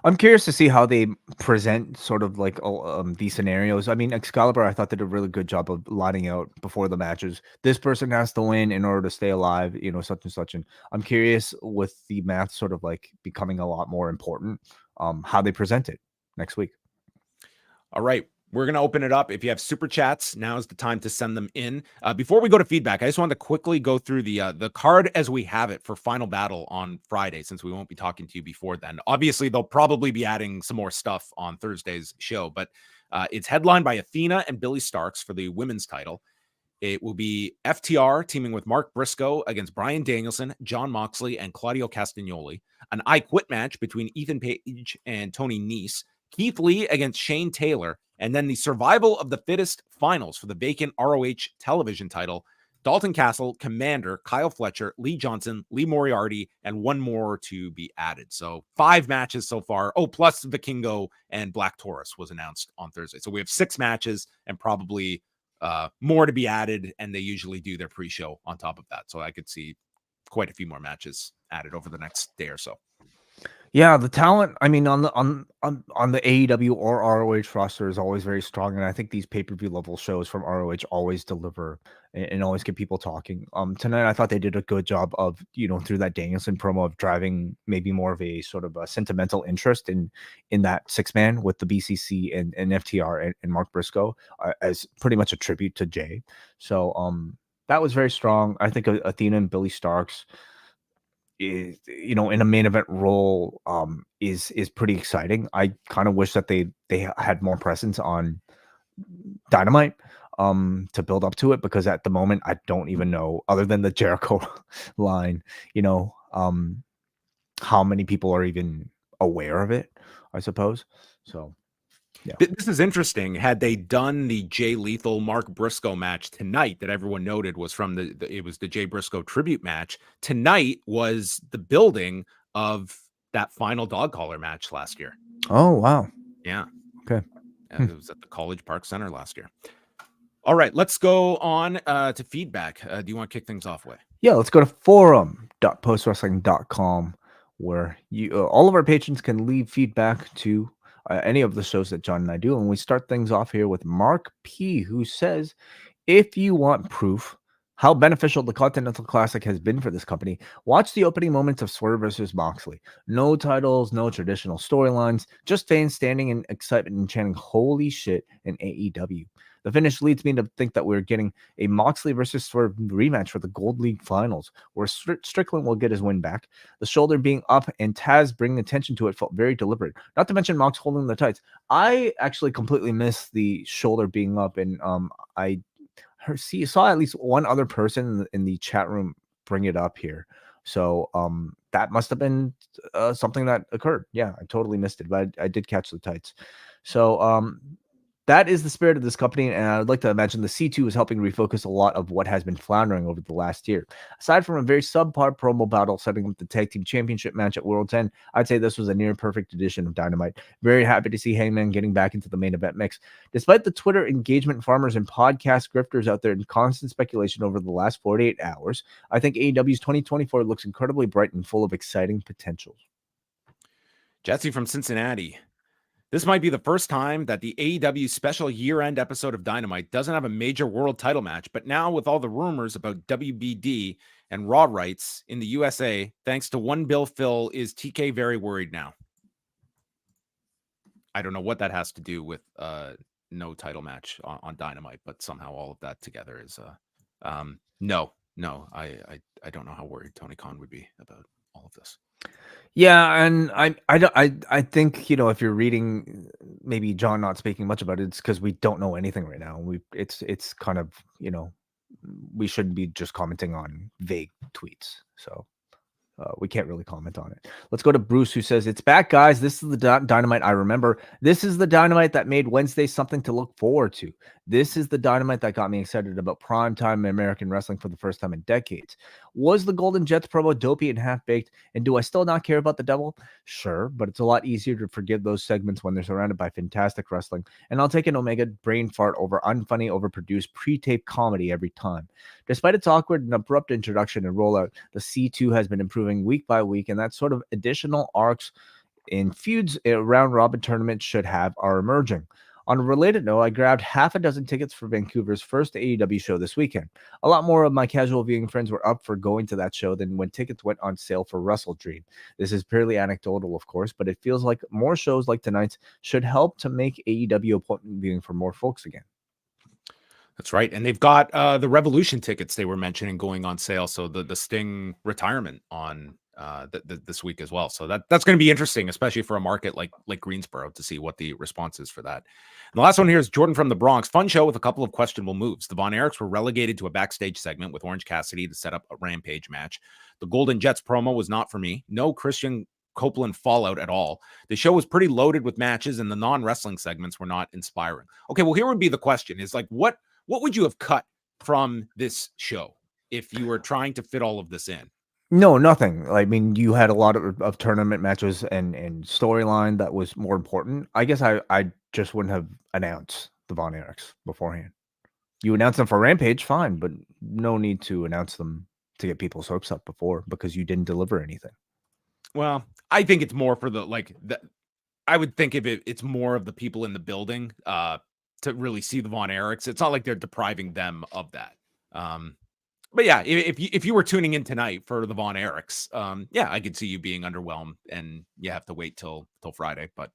I'm curious to see how they present sort of like these scenarios. I mean, Excalibur, I thought did a really good job of lining out before the matches. This person has to win in order to stay alive, such and such. And I'm curious with the math sort of like becoming a lot more important, how they present it next week. All right. We're going to open it up. If you have super chats, now is the time to send them in. Before we go to feedback, I just wanted to quickly go through the card as we have it for Final Battle on Friday, since we won't be talking to you before then. Obviously, they'll probably be adding some more stuff on Thursday's show, but it's headlined by Athena and Billy Starks for the women's title. It will be FTR teaming with Mark Briscoe against Bryan Danielson, Jon Moxley, and Claudio Castagnoli. An I Quit match between Ethan Page and Tony Nese. Keith Lee against Shane Taylor, and then the Survival of the Fittest finals for the vacant ROH television title. Dalton Castle, Commander, Kyle Fletcher, Lee Johnson, Lee Moriarty, and one more to be added. So 5 matches so far. Oh, plus Vikingo and Black Taurus was announced on Thursday. So we have 6 matches and probably more to be added, and they usually do their pre-show on top of that. So I could see quite a few more matches added over the next day or so. Yeah, the talent, I mean, on the AEW or ROH roster is always very strong, and I think these pay-per-view level shows from ROH always deliver and always get people talking. Tonight I thought they did a good job of, through that Danielson promo of driving maybe more of a sort of a sentimental interest in that 6-man with the BCC and FTR and Mark Briscoe, as pretty much a tribute to Jay. So that was very strong. I think Athena and Billy Starks is, in a main event role, is pretty exciting. I kind of wish that they had more presence on Dynamite to build up to it, because at the moment I don't even know, other than the Jericho line, how many people are even aware of it, I suppose. So yeah. This is interesting. Had they done the Jay Lethal Mark Briscoe match tonight that everyone noted was from it was the Jay Briscoe tribute match, tonight was the building of that final dog collar match last year. Oh, wow. Yeah. Okay. It was at the College Park Center last year. All right, let's go on to feedback. Do you want to kick things off with? Yeah, let's go to forum.postwrestling.com, where all of our patrons can leave feedback to any of the shows that John and I do. And we start things off here with Mark P, who says, if you want proof how beneficial the Continental Classic has been for this company, watch the opening moments of Swerve versus Moxley. No titles, no traditional storylines, just fans standing in excitement and chanting, holy shit, in AEW. The finish leads me to think that we're getting a Moxley versus Swerve rematch for the Gold League Finals, where Strickland will get his win back. The shoulder being up and Taz bringing attention to it felt very deliberate. Not to mention Mox holding the tights. I actually completely missed the shoulder being up, and I saw at least one other person in the chat room bring it up here. So that must have been something that occurred. Yeah, I totally missed it, but I did catch the tights. So that is the spirit of this company, and I'd like to imagine the C2 is helping refocus a lot of what has been floundering over the last year. Aside from a very subpar promo battle setting up the Tag Team Championship match at World's End, I'd say this was a near-perfect edition of Dynamite. Very happy to see Hangman getting back into the main event mix. Despite the Twitter engagement farmers and podcast grifters out there in constant speculation over the last 48 hours, I think AEW's 2024 looks incredibly bright and full of exciting potentials. Jesse from Cincinnati. This might be the first time that the AEW special year-end episode of Dynamite doesn't have a major world title match, but now with all the rumors about WBD and Raw rights in the USA, thanks to one Bill Phil, is TK very worried now? I don't know what that has to do with no title match on Dynamite, but somehow all of that together is no. I don't know how worried Tony Khan would be about all of this. Yeah, and I think, you know, if you're reading maybe John not speaking much about it, it's because we don't know anything right now. It's kind of, you know, we shouldn't be just commenting on vague tweets. So we can't really comment on it. Let's go to Bruce, who says, "It's back, guys. This is the Dynamite I remember. This is the Dynamite that made Wednesday something to look forward to. This is the Dynamite that got me excited about primetime American wrestling for the first time in decades. Was the Golden Jets promo dopey and half-baked? And do I still not care about the Devil? Sure, but it's a lot easier to forgive those segments when they're surrounded by fantastic wrestling. And I'll take an Omega brain fart over unfunny, overproduced, pre-taped comedy every time. Despite its awkward and abrupt introduction and rollout, the C2 has been improving week by week, and that sort of additional arcs in feuds around Robin tournament should have are emerging. On a related note, I grabbed half a dozen tickets for Vancouver's first AEW show this weekend. A lot more of my casual viewing friends were up for going to that show than when tickets went on sale for Wrestle Dream. This is purely anecdotal, of course, but it feels like more shows like tonight's should help to make AEW appointment viewing for more folks again." That's right. And they've got the Revolution tickets they were mentioning going on sale. So the Sting retirement on this week as well. So that's going to be interesting, especially for a market like Greensboro, to see what the response is for that. And the last one here is Jordan from the Bronx. Fun show with a couple of questionable moves. The Von Erichs were relegated to a backstage segment with Orange Cassidy to set up a Rampage match. The Golden Jets promo was not for me. No Christian Copeland fallout at all. The show was pretty loaded with matches, and the non-wrestling segments were not inspiring. Okay, well, here would be the question is like, what would you have cut from this show if you were trying to fit all of this in? No, nothing. I mean, you had a lot of tournament matches and storyline that was more important. I guess I just wouldn't have announced the Von Erichs beforehand. You announce them for Rampage, fine, but no need to announce them to get people's hopes up before because you didn't deliver anything. Well, I think it's more for I would think of it's more of the people in the building to really see the Von Erichs. It's not like they're depriving them of that. But yeah, if you were tuning in tonight for the Von Erichs, yeah, I could see you being underwhelmed and you have to wait till Friday. But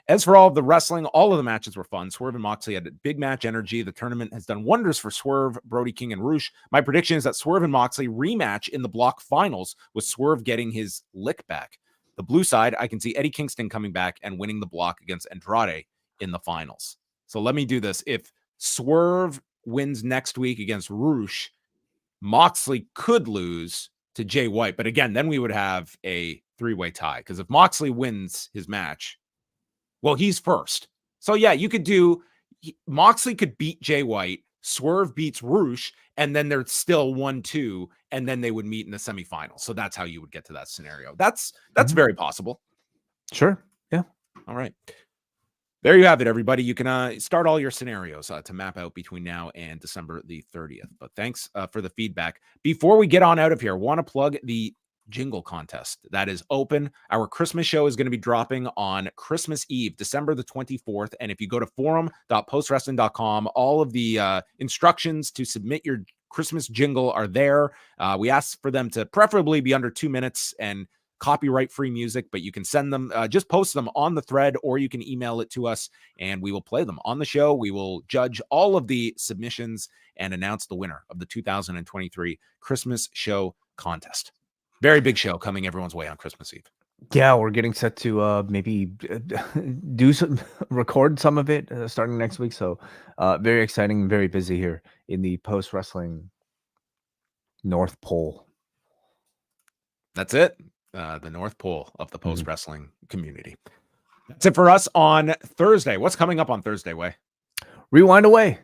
as for all of the wrestling, all of the matches were fun. Swerve and Moxley had big match energy. The tournament has done wonders for Swerve, Brody, King, and Roosh. My prediction is that Swerve and Moxley rematch in the block finals with Swerve getting his lick back. The blue side, I can see Eddie Kingston coming back and winning the block against Andrade in the finals. So let me do this. If Swerve wins next week against Roosh, Moxley could lose to Jay White. But again, then we would have a three-way tie. Because if Moxley wins his match, well, he's first. So yeah, you could do Moxley could beat Jay White, Swerve beats Roosh, and then there's still 1-2, and then they would meet in the semifinals. So that's how you would get to that scenario. That's very possible. Sure. Yeah. All right. There you have it, everybody. You can start all your scenarios to map out between now and December the 30th. But thanks for the feedback. Before we get on out of here, want to plug the jingle contest that is open. Our Christmas show is going to be dropping on Christmas Eve, December the 24th. And if you go to forum.postwrestling.com, all of the instructions to submit your Christmas jingle are there. We ask for them to preferably be under 2 minutes and copyright-free music, but you can send them, just post them on the thread, or you can email it to us, and we will play them on the show. We will judge all of the submissions and announce the winner of the 2023 Christmas show contest. Very big show coming everyone's way on Christmas Eve. Yeah, we're getting set to maybe record some of it starting next week. So very exciting, very busy here in the post-wrestling North Pole. That's it. The North Pole of the post-wrestling community. That's it for us on Thursday. What's coming up on Thursday, Way? Rewind-A-Way.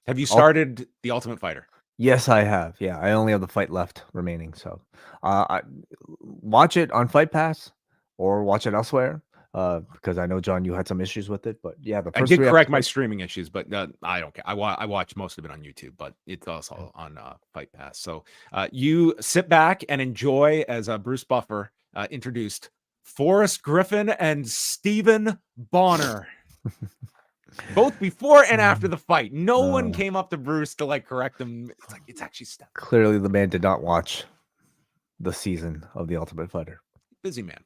Have you started The Ultimate Fighter? Yes, I have. Yeah, I only have the fight left remaining. So I watch it on Fight Pass or watch it elsewhere because I know, John, you had some issues with it. But yeah, the first I did correct my streaming issues, but I don't care. I watch most of it on YouTube, but it's also on Fight Pass. So you sit back and enjoy as Bruce Buffer introduced Forrest Griffin and Stephen Bonner. Both before and after the fight. No one came up to Bruce to like correct him. It's like, it's actually Steph. Clearly the man did not watch the season of The Ultimate Fighter. Busy man.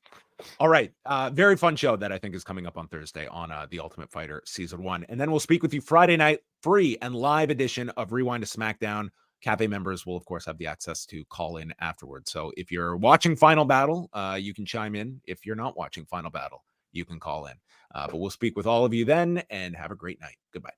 All right. Very fun show that I think is coming up on Thursday on The Ultimate Fighter Season 1. And then we'll speak with you Friday night, free and live edition of Rewind to SmackDown. Cafe members will, of course, have the access to call in afterwards. So if you're watching Final Battle, you can chime in. If you're not watching Final Battle, you can call in. But we'll speak with all of you then, and have a great night. Goodbye.